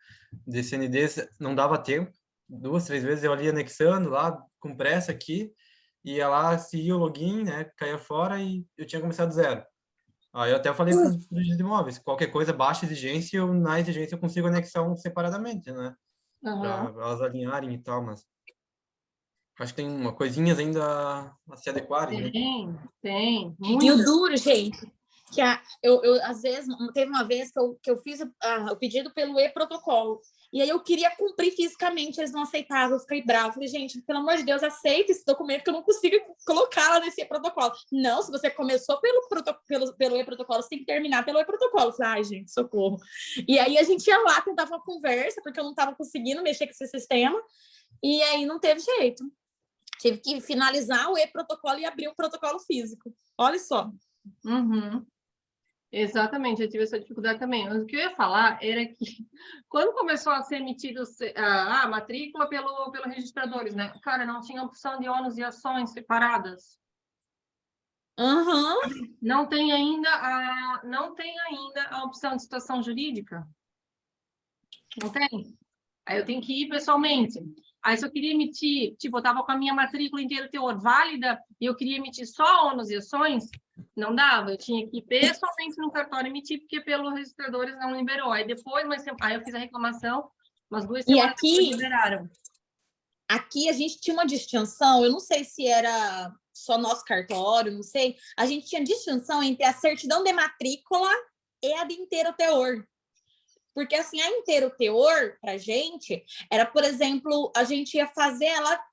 de CNDs não dava tempo, 2, 3 vezes eu ali anexando lá com pressa aqui, ia lá, seguia o login, né, caía fora e eu tinha começado do zero. Aí eu até falei para os registros de imóveis, qualquer coisa, baixa exigência, na exigência eu consigo anexar um separadamente, né, para elas alinharem e tal, mas acho que tem coisinhas ainda a se adequarem, né? Tem. E o duro, gente, que eu às vezes, teve uma vez que eu fiz o pedido pelo e-protocolo, e aí eu queria cumprir fisicamente, eles não aceitavam, eu fiquei brava. Falei, gente, pelo amor de Deus, aceita esse documento que eu não consigo colocar lá nesse e-protocolo. Não, se você começou pelo e-protocolo, você tem que terminar pelo e-protocolo. Falei, ai, gente, socorro. E aí a gente ia lá, tentava uma conversa, porque eu não estava conseguindo mexer com esse sistema, e aí não teve jeito. Tive que finalizar o e-protocolo e abrir o protocolo físico. Olha só. Uhum. Exatamente, eu tive essa dificuldade também. Mas o que eu ia falar era que, quando começou a ser emitido a matrícula pelo registradores, né? Cara, não tinha opção de ônus e ações separadas. Uhum. Não tem ainda a opção de situação jurídica. Não tem. Aí eu tenho que ir pessoalmente. Aí se eu queria emitir, tipo, eu estava com a minha matrícula inteira teor válida e eu queria emitir só ônus e ações, não dava. Eu tinha que ir pessoalmente no cartório emitir, porque pelos registradores não liberou. Aí depois, aí eu fiz a reclamação, umas 2 semanas depois liberaram. Aqui a gente tinha uma distinção, eu não sei se era só nosso cartório, não sei. A gente tinha distinção entre a certidão de matrícula e a de inteiro teor. Porque, assim, a inteiro teor, para a gente, era, por exemplo, a gente ia fazer ela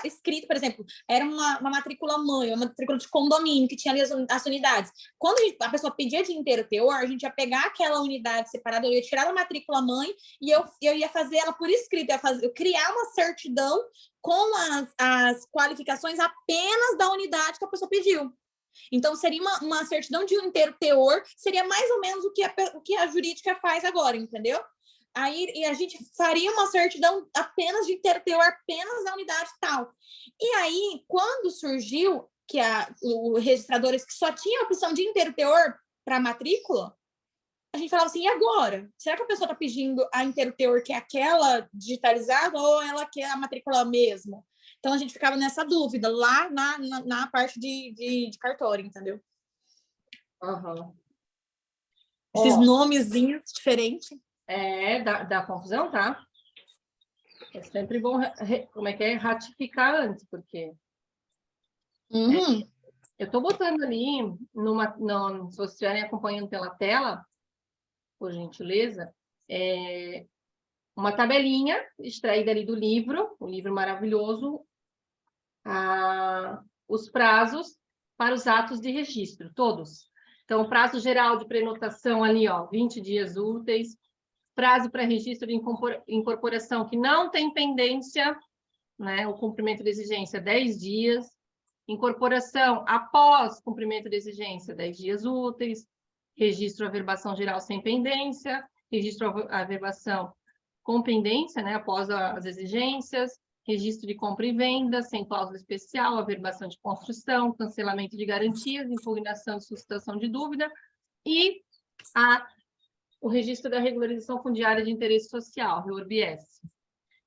escrita, por exemplo, era uma matrícula mãe, uma matrícula de condomínio, que tinha ali as unidades. Quando a pessoa pedia de inteiro teor, a gente ia pegar aquela unidade separada, eu ia tirar a matrícula mãe e eu ia fazer ela por escrito, eu criar uma certidão com as qualificações apenas da unidade que a pessoa pediu. Então, seria uma certidão de um inteiro teor, seria mais ou menos o que a jurídica faz agora, entendeu? Aí e a gente faria uma certidão apenas de inteiro teor, apenas da unidade tal. E aí, quando surgiu que os registradores que só tinha a opção de inteiro teor para matrícula, a gente falava assim, e agora? Será que a pessoa está pedindo a inteiro teor, que é aquela digitalizada, ou ela quer a matrícula mesmo? Então, a gente ficava nessa dúvida, lá na parte de cartório, entendeu? Uhum. Esses nomezinhos diferentes. Dá confusão, tá? É sempre bom, ratificar antes, porque... eu estou botando ali, se vocês estiverem acompanhando pela tela, por gentileza, uma tabelinha extraída ali do livro, o livro maravilhoso, os prazos para os atos de registro, todos. Então, o prazo geral de prenotação ali, ó, 20 dias úteis. Prazo para registro de incorporação que não tem pendência, né? O cumprimento da exigência, 10 dias. Incorporação após cumprimento da exigência, 10 dias úteis. Registro averbação geral sem pendência. Registro averbação com pendência, né? Após as exigências. Registro de compra e venda, sem cláusula especial, averbação de construção, cancelamento de garantias, impugnação de suscitação de dúvida e o registro da regularização fundiária de interesse social, REURB-S.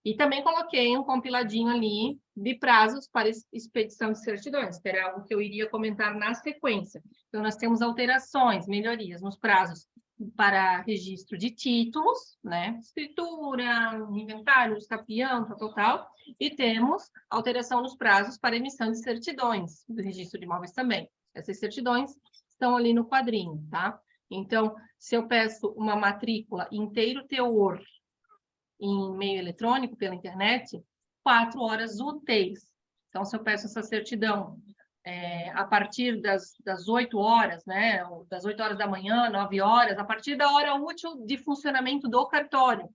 E também coloquei um compiladinho ali de prazos para expedição de certidões, que era algo que eu iria comentar na sequência. Então, nós temos alterações, melhorias nos prazos para registro de títulos, né? Escritura, inventário, escapião, tal. E temos alteração nos prazos para emissão de certidões, do registro de imóveis também. Essas certidões estão ali no quadrinho, tá? Então, se eu peço uma matrícula inteiro teor em meio eletrônico, pela internet, 4 horas úteis. Então, se eu peço essa certidão a partir das 8 horas, né? Das 8 horas da manhã, 9 horas, a partir da hora útil de funcionamento do cartório.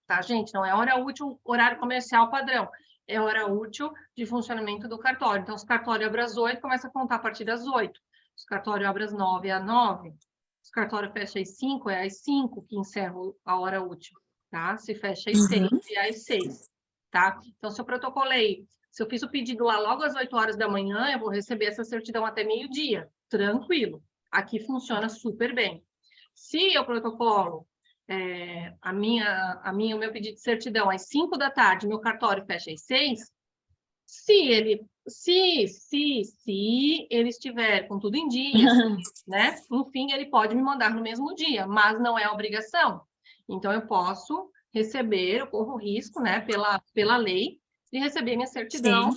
Tá, gente? Não é hora útil, horário comercial padrão. É hora útil de funcionamento do cartório. Então, se o cartório abre às 8, começa a contar a partir das 8. Se o cartório abre às 9, é às 9. Se o cartório fecha às 5, é às 5 que encerra a hora útil. Tá? Se fecha às 6, é às 6. Tá? Então, se eu protocolei, se eu fiz o pedido lá logo às 8 horas da manhã, eu vou receber essa certidão até meio-dia. Tranquilo. Aqui funciona super bem. Se eu protocolo o meu pedido de certidão às 5 da tarde, meu cartório fecha às 6, se ele estiver com tudo em dia, né? Enfim, ele pode me mandar no mesmo dia, mas não é obrigação. Então, eu posso receber, eu corro o risco, né, pela lei, de receber minha certidão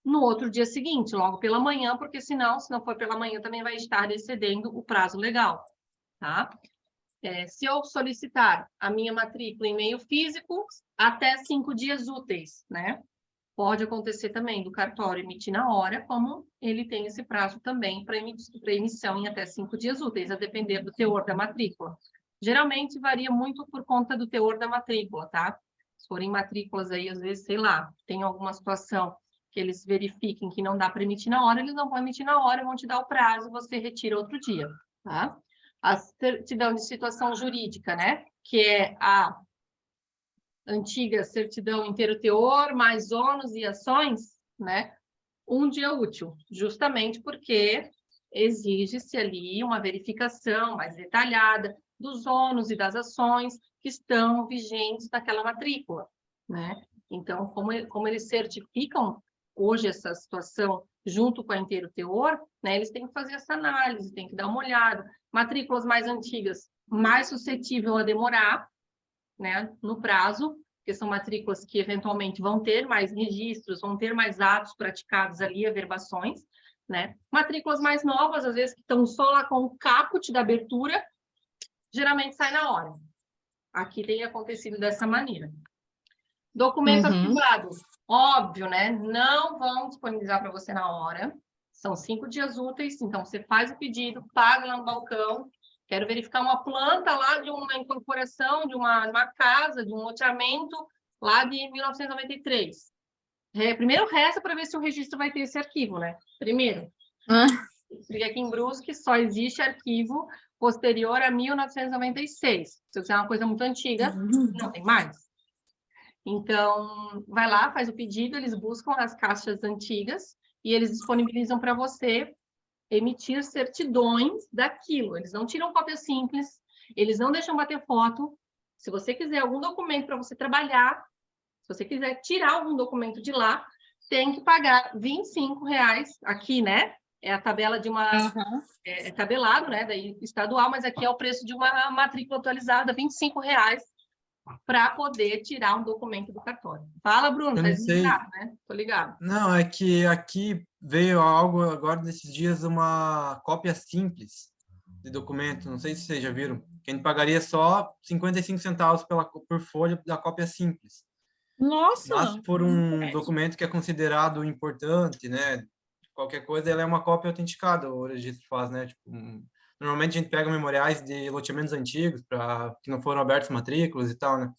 no outro dia seguinte, logo pela manhã, porque senão, se não for pela manhã, também vai estar excedendo o prazo legal, tá? Se eu solicitar a minha matrícula em meio físico, até 5 dias úteis, né? Pode acontecer também do cartório emitir na hora, como ele tem esse prazo também para emissão em até 5 dias úteis, a depender do teor da matrícula. Geralmente varia muito por conta do teor da matrícula, tá? Se forem matrículas aí, às vezes, sei lá, tem alguma situação que eles verifiquem que não dá para emitir na hora, eles não vão emitir na hora, vão te dar o prazo, você retira outro dia, tá? A certidão de situação jurídica, né? Que é a antiga certidão inteiro teor, mais ônus e ações, né? Um dia útil, justamente porque exige-se ali uma verificação mais detalhada dos ônus e das ações que estão vigentes naquela matrícula, né? Então, como eles certificam hoje essa situação junto com a inteiro teor, né, eles têm que fazer essa análise, têm que dar uma olhada. Matrículas mais antigas, mais suscetível a demorar, né, no prazo, porque são matrículas que eventualmente vão ter mais registros, vão ter mais atos praticados ali, averbações, né? Matrículas mais novas, às vezes que estão só lá com o caput da abertura, geralmente sai na hora. Aqui tem acontecido dessa maneira. Documento arquivado, óbvio, né? Não vão disponibilizar para você na hora. São 5 dias úteis, então você faz o pedido, paga lá no balcão. Quero verificar uma planta lá de uma incorporação, de uma casa, de um loteamento lá de 1993. Primeiro resta para ver se o registro vai ter esse arquivo, né? Primeiro. Porque aqui em Brusque só existe arquivo posterior a 1996. Se você é uma coisa muito antiga, não tem mais. Então, vai lá, faz o pedido, eles buscam as caixas antigas e eles disponibilizam para você emitir certidões daquilo. Eles não tiram cópia simples, eles não deixam bater foto. Se você quiser algum documento para você trabalhar, se você quiser tirar algum documento de lá, tem que pagar R$ 25 aqui, né? É a tabela de uma... É tabelado, né? Daí estadual, mas aqui é o preço de uma matrícula atualizada, R$ 25 para poder tirar um documento do cartório. Fala, Bruno, Eu tá não sei. ligado, né? Tô ligado. Não, é que aqui veio algo agora nesses dias, uma cópia simples de documento. Não sei se vocês já viram. Que a gente pagaria só 55 centavos por folha da cópia simples. Nossa! Mas por um documento que é considerado importante, né? qualquer coisa, ela é uma cópia autenticada, o registro faz, né? Tipo, normalmente a gente pega memoriais de loteamentos antigos para que não foram abertos matrículas e tal, né?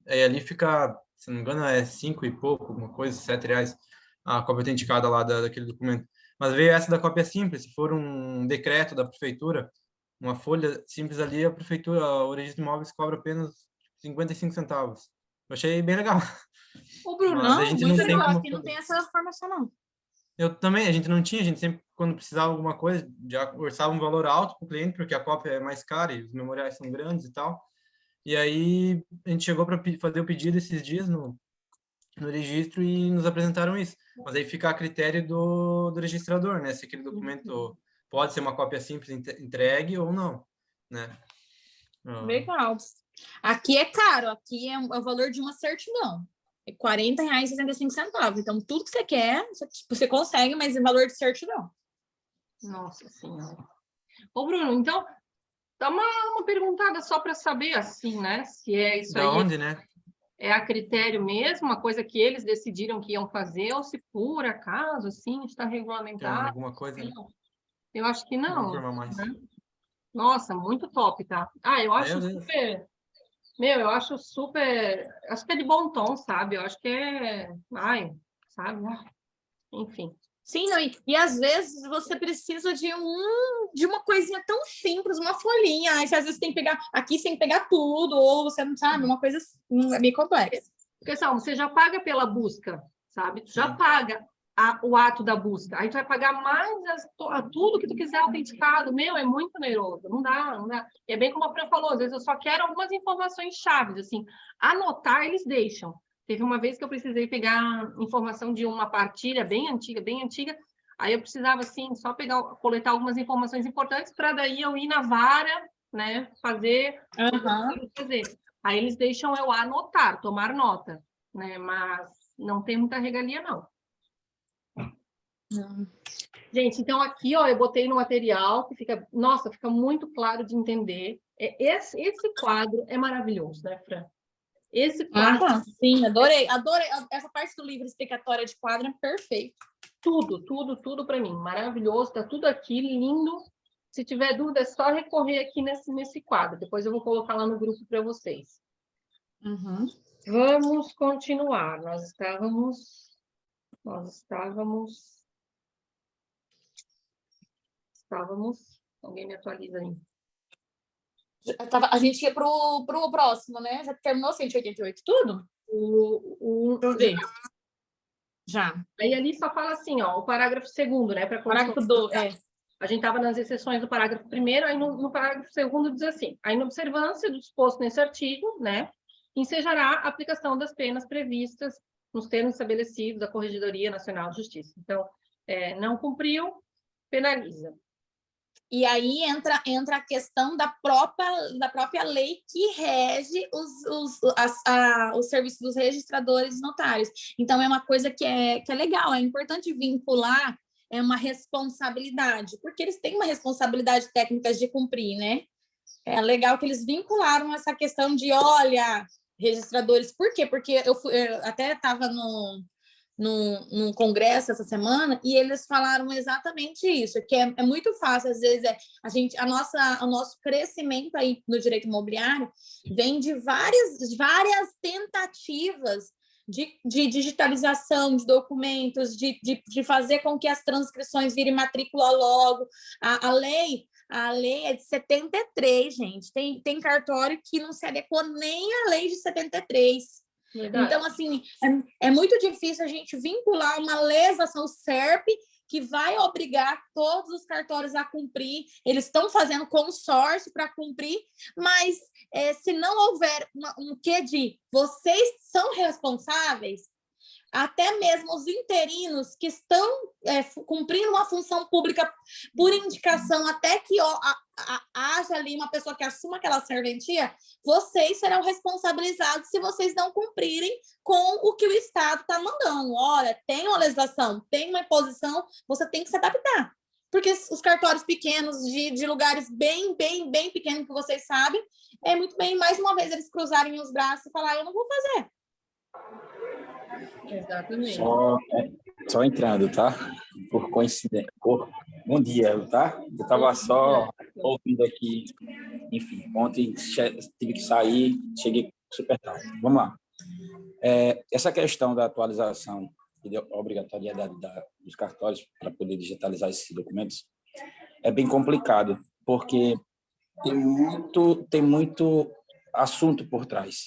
Aí ali fica, se não me engano, é 5 e pouco, alguma coisa, R$ 7 a cópia autenticada lá daquele documento. Mas veio essa da cópia simples, se for um decreto da prefeitura, uma folha simples ali, a prefeitura, o registro de imóveis cobra apenas 55 centavos. Eu achei bem legal. Ô, Bruno, Mas a Não, gente não muito tem legal. como Aqui não fazer. tem essa informação, não. Eu também, a gente não tinha, a gente sempre, quando precisava de alguma coisa, já orçava um valor alto para o cliente, porque a cópia é mais cara e os memoriais são grandes e tal. E aí a gente chegou para fazer o pedido esses dias no registro e nos apresentaram isso. Mas aí fica a critério do registrador, né? Se aquele documento pode ser uma cópia simples entregue ou não, né? Legal. Aqui é caro, aqui é o valor de uma certidão. É R$ 40,65. Então, tudo que você quer, você consegue, mas em valor de certidão. Nossa Senhora. Ô, Bruno, então, dá uma perguntada só para saber, assim, né? Se é isso Da aí, onde, né? é a critério mesmo, uma coisa que eles decidiram que iam fazer, ou se por acaso, assim, está Tem regulamentado. alguma coisa, né? Eu acho que Vou não, informar mais. né? Nossa, muito top, tá? Ah, eu Meu acho Deus. super. Meu, eu acho super. Acho que é de bom tom, sabe? Eu acho que é. Ai, sabe? Ah, enfim. Sim, não, e às vezes você precisa de uma coisinha tão simples, uma folhinha. Aí você às vezes tem que pegar, aqui você tem que pegar tudo, ou você não sabe, uma coisa meio complexa. Porque, Salmo, você já paga pela busca, sabe? Tu já Sim. paga o ato da busca. Aí tu vai pagar mais tudo que tu quiser autenticado. Meu, é muito oneroso. Não dá, não dá. E é bem como a Fran falou, às vezes eu só quero algumas informações chaves, assim. Anotar, eles deixam. Teve uma vez que eu precisei pegar informação de uma partilha bem antiga, bem antiga. Aí eu precisava, assim, só coletar algumas informações importantes para daí eu ir na vara, né, fazer o que eu preciso fazer. Aí eles deixam eu anotar, tomar nota, né? Mas não tem muita regalia, não. Não. Gente, então aqui, ó, eu botei no material que fica, nossa, fica muito claro de entender. Esse quadro é maravilhoso, né, Fran? Esse quadro, Sim, adorei, adorei. Essa parte do livro explicatória de quadro é perfeito. tudo para mim, maravilhoso, tá tudo aqui, lindo. Se tiver dúvida, é só recorrer aqui nesse quadro. Depois eu vou colocar lá no grupo para vocês. Uhum. Vamos continuar. Estávamos. Alguém me atualiza aí. A gente ia pro próximo, né? Já terminou 188 tudo? Deixa eu ver. Já. Aí ali só fala assim, ó, o parágrafo 2º, né? Para Parágrafo 2, A gente estava nas exceções do parágrafo 1º, aí no parágrafo 2º diz assim: a inobservância do disposto nesse artigo, né, ensejará a aplicação das penas previstas nos termos estabelecidos da Corregedoria Nacional de Justiça. Então, não cumpriu, penaliza. E aí entra a questão da própria lei que rege os serviços dos registradores notários. Então, é uma coisa que é legal, é importante vincular uma responsabilidade, porque eles têm uma responsabilidade técnica de cumprir, né? É legal que eles vincularam essa questão de, olha, registradores, por quê? Porque eu até estava num congresso essa semana e eles falaram exatamente isso, que é muito fácil, às vezes, o nosso crescimento aí no direito imobiliário vem de várias tentativas de digitalização de documentos, de fazer com que as transcrições virem matrícula logo. A lei é de 73, gente. Tem cartório que não se adequou nem à lei de 73. Verdade. Então, assim, é muito difícil a gente vincular uma legislação SERP que vai obrigar todos os cartórios a cumprir. Eles estão fazendo consórcio para cumprir, mas se não houver um quê de vocês são responsáveis, até mesmo os interinos que estão cumprindo uma função pública por indicação, até que haja ali uma pessoa que assuma aquela serventia, vocês serão responsabilizados se vocês não cumprirem com o que o Estado está mandando. Olha, tem uma legislação, tem uma imposição, você tem que se adaptar. Porque os cartórios pequenos, de lugares bem pequenos que vocês sabem, é muito bem, mais uma vez, eles cruzarem os braços e falar, eu não vou fazer. Exatamente. Só Só entrando, tá? Por coincidência. Bom dia, tá? Eu estava só ouvindo aqui. Enfim, ontem tive que sair, cheguei super tarde. Vamos lá. Essa questão da atualização e da obrigatoriedade dos cartórios para poder digitalizar esses documentos é bem complicado, porque tem muito assunto por trás.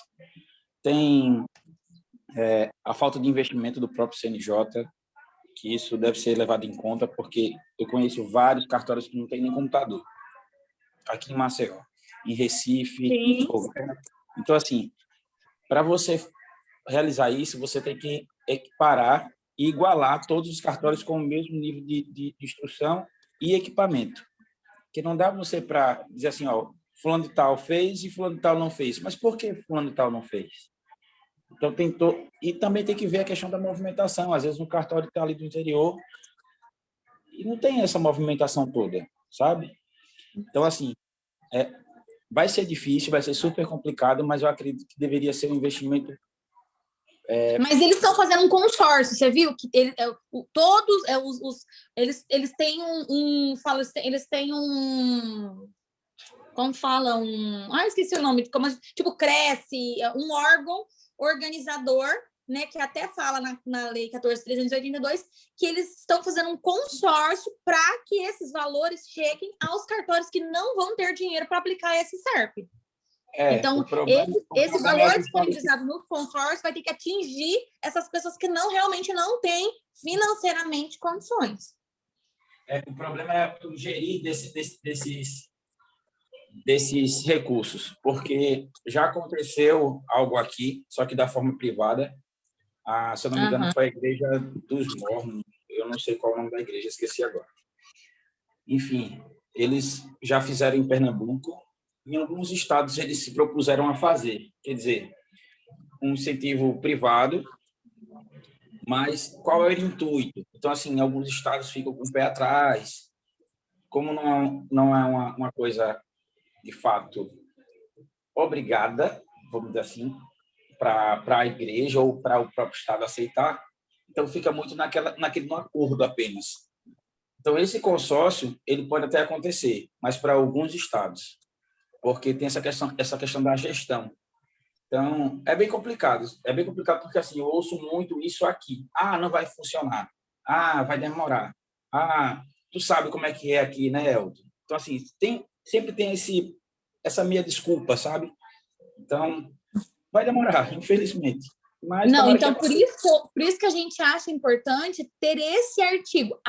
Tem a falta de investimento do próprio CNJ, que isso deve ser levado em conta, porque eu conheço vários cartórios que não têm nem computador, aqui em Maceió, em Recife. Sim. Então, assim, para você realizar isso, você tem que equiparar e igualar todos os cartórios com o mesmo nível de instrução e equipamento. Que não dá você para dizer assim, ó, fulano de tal fez e fulano de tal não fez. Mas por que fulano de tal não fez? Então, e também tem que ver a questão da movimentação. Às vezes, um cartório está ali do interior e não tem essa movimentação toda, sabe? Então, assim, vai ser difícil, vai ser super complicado, mas eu acredito que deveria ser um investimento. Mas eles estão fazendo um consórcio, você viu? Que todos eles têm eles têm um, como fala, esqueci o nome, tipo Cresce, um órgão organizador, né, que até fala na Lei 14.382, que eles estão fazendo um consórcio para que esses valores cheguem aos cartórios que não vão ter dinheiro para aplicar esse SERP. Então, esse valor disponibilizado no consórcio vai ter que atingir essas pessoas que realmente não têm financeiramente condições. O problema é o gerir desses recursos, porque já aconteceu algo aqui, só que da forma privada. Se eu não me engano, foi a Igreja dos Mormons, eu não sei qual é o nome da igreja, esqueci agora. Enfim, eles já fizeram em Pernambuco, em alguns estados eles se propuseram a fazer, quer dizer, um incentivo privado, mas qual é o intuito? Então, assim, em alguns estados ficam com o pé atrás, como não é uma coisa, de fato, obrigada, vamos dizer assim, para a igreja ou para o próprio estado aceitar, então fica muito naquele no acordo apenas. Então, esse consórcio ele pode até acontecer, mas para alguns estados, porque tem essa questão da gestão. Então, é bem complicado porque assim, eu ouço muito isso aqui. Não vai funcionar. Vai demorar. Tu sabe como é que é aqui, né, Elton? Então, assim, sempre tem essa minha desculpa, sabe? Então, vai demorar, infelizmente. Mas não, então por isso que a gente acha importante ter esse artigo,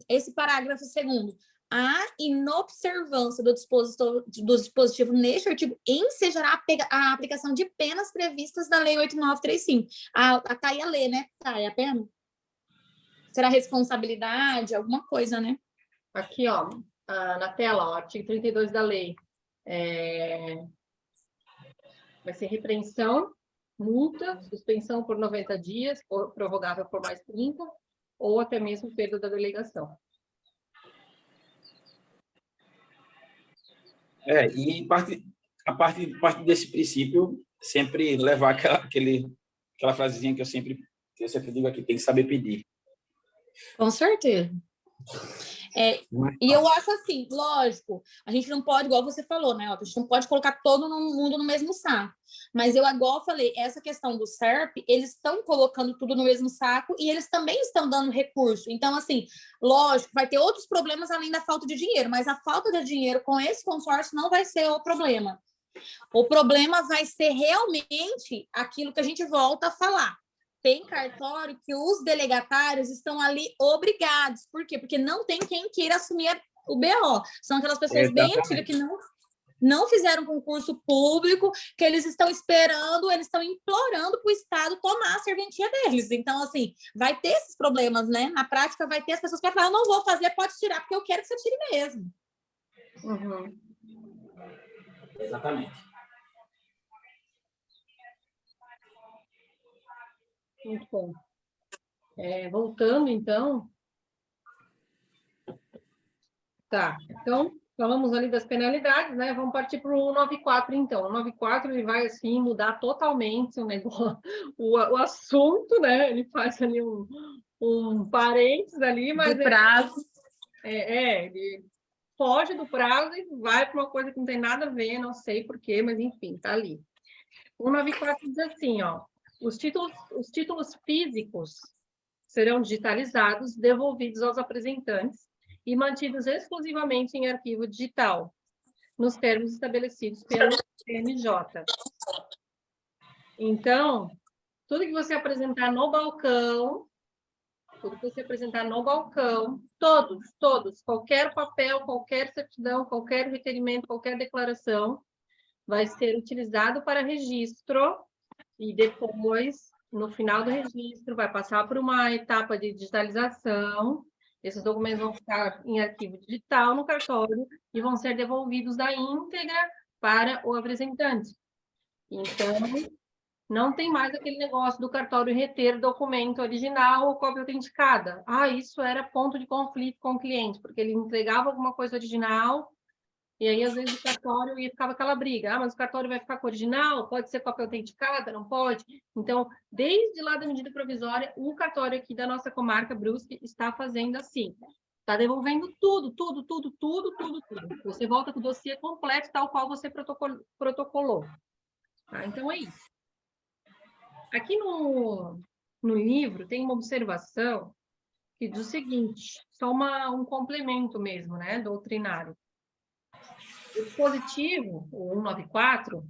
esse parágrafo 2º, a inobservância do dispositivo neste artigo ensejará a aplicação de penas previstas da Lei 8.935. A Thay ia ler, né? Thay, a pena? Será responsabilidade, alguma coisa, né? Aqui, ó, na tela, ó, artigo 32 da lei. Vai ser repreensão, multa, suspensão por 90 dias, prorrogável por mais 30, ou até mesmo perda da delegação. E a partir desse princípio, sempre levar aquela frasezinha que eu sempre digo aqui, tem que saber pedir. Com certeza. E eu acho assim, lógico, a gente não pode, igual você falou, né, Otto, a gente não pode colocar todo mundo no mesmo saco. Mas igual eu falei, essa questão do SERP, eles estão colocando tudo no mesmo saco e eles também estão dando recurso. Então, assim, lógico, vai ter outros problemas além da falta de dinheiro, mas a falta de dinheiro com esse consórcio não vai ser o problema. O problema vai ser realmente aquilo que a gente volta a falar. Tem cartório que os delegatários estão ali obrigados. Por quê? Porque não tem quem queira assumir o BO. São aquelas pessoas bem antigas que não fizeram concurso público, que eles estão esperando, eles estão implorando para o Estado tomar a serventia deles. Então, assim, vai ter esses problemas, né? Na prática, vai ter as pessoas que vão falar, eu não vou fazer, pode tirar, porque eu quero que você tire mesmo. Uhum. Exatamente. Muito bom. Voltando, então. Tá, então, falamos ali das penalidades, né? Vamos partir para o 194, então. O 194, ele vai, assim, mudar totalmente o negócio, o assunto, né? Ele faz ali um parênteses ali, mas De prazo. ele foge do prazo e vai para uma coisa que não tem nada a ver, não sei porquê, mas enfim, tá ali. 194 diz assim, ó, os títulos físicos serão digitalizados, devolvidos aos apresentantes e mantidos exclusivamente em arquivo digital, nos termos estabelecidos pelo CNJ. Então, tudo que você apresentar no balcão, todos, qualquer papel, qualquer certidão, qualquer requerimento, qualquer declaração, vai ser utilizado para registro e depois, no final do registro, vai passar por uma etapa de digitalização. Esses documentos vão ficar em arquivo digital no cartório e vão ser devolvidos da íntegra para o apresentante. Então, não tem mais aquele negócio do cartório reter documento original ou cópia autenticada. Ah, isso era ponto de conflito com o cliente, porque ele entregava alguma coisa original e aí, às vezes, o cartório ficava aquela briga. Ah, mas o cartório vai ficar com o original? Pode ser cópia autenticada? Não pode? Então, desde lá da medida provisória, o cartório aqui da nossa comarca, Brusque, está fazendo assim. Está devolvendo tudo. Você volta com o dossiê completo, tal qual você protocolou. Tá? Então, é isso. Aqui no livro tem uma observação que diz o seguinte, só um complemento mesmo, né, doutrinário. O dispositivo, o 194,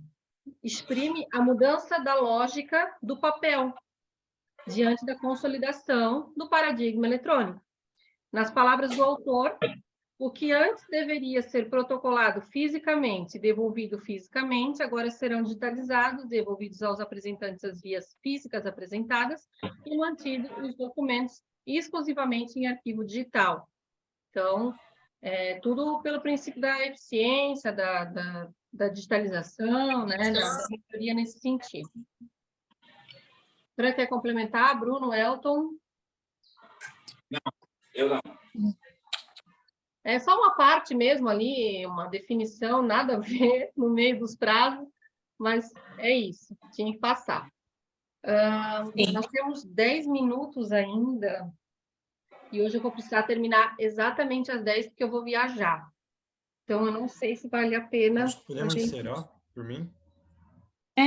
exprime a mudança da lógica do papel diante da consolidação do paradigma eletrônico. Nas palavras do autor, o que antes deveria ser protocolado fisicamente e devolvido fisicamente, agora serão digitalizados, devolvidos aos apresentantes as vias físicas apresentadas e mantidos os documentos exclusivamente em arquivo digital. Então, tudo pelo princípio da eficiência, da digitalização, né, da melhoria nesse sentido. Você quer complementar, Bruno, Elton? Não, eu não. É só uma parte mesmo ali, uma definição, nada a ver no meio dos prazos, mas é isso, tinha que passar. Nós temos 10 minutos ainda, e hoje eu vou precisar terminar exatamente às 10, porque eu vou viajar. Então, eu não sei se vale a pena... Acho que podemos encerrar, por mim.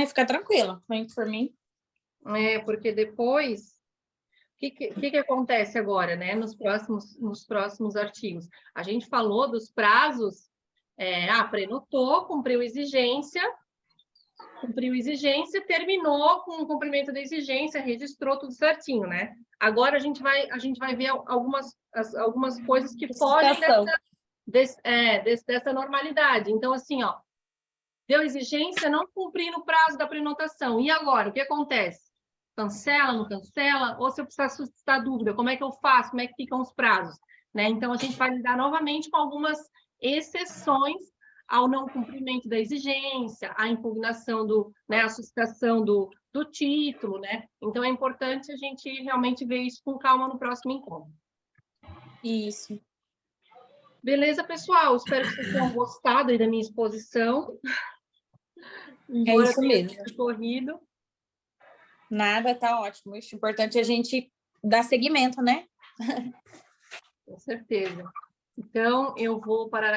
Fica tranquila, por mim. Porque depois... O que acontece agora, né, nos próximos artigos? A gente falou dos prazos, prenotou, cumpriu exigência, terminou com o cumprimento da exigência, registrou tudo certinho, né? Agora a gente vai ver algumas coisas que fogem dessa normalidade. Então, assim, ó, deu exigência, não cumprir no prazo da prenotação. E agora, o que acontece? Cancela, não cancela? Ou se eu precisar suscitar dúvida, como é que eu faço? Como é que ficam os prazos? Né? Então, a gente vai lidar novamente com algumas exceções ao não cumprimento da exigência, à impugnação, a suscitação do título, né? Então, é importante a gente realmente ver isso com calma no próximo encontro. Isso. Beleza, pessoal? Espero que vocês tenham gostado aí da minha exposição. É isso mesmo. Corrido. Nada, tá ótimo. O importante é a gente dar seguimento, né? Com certeza. Então, eu vou parar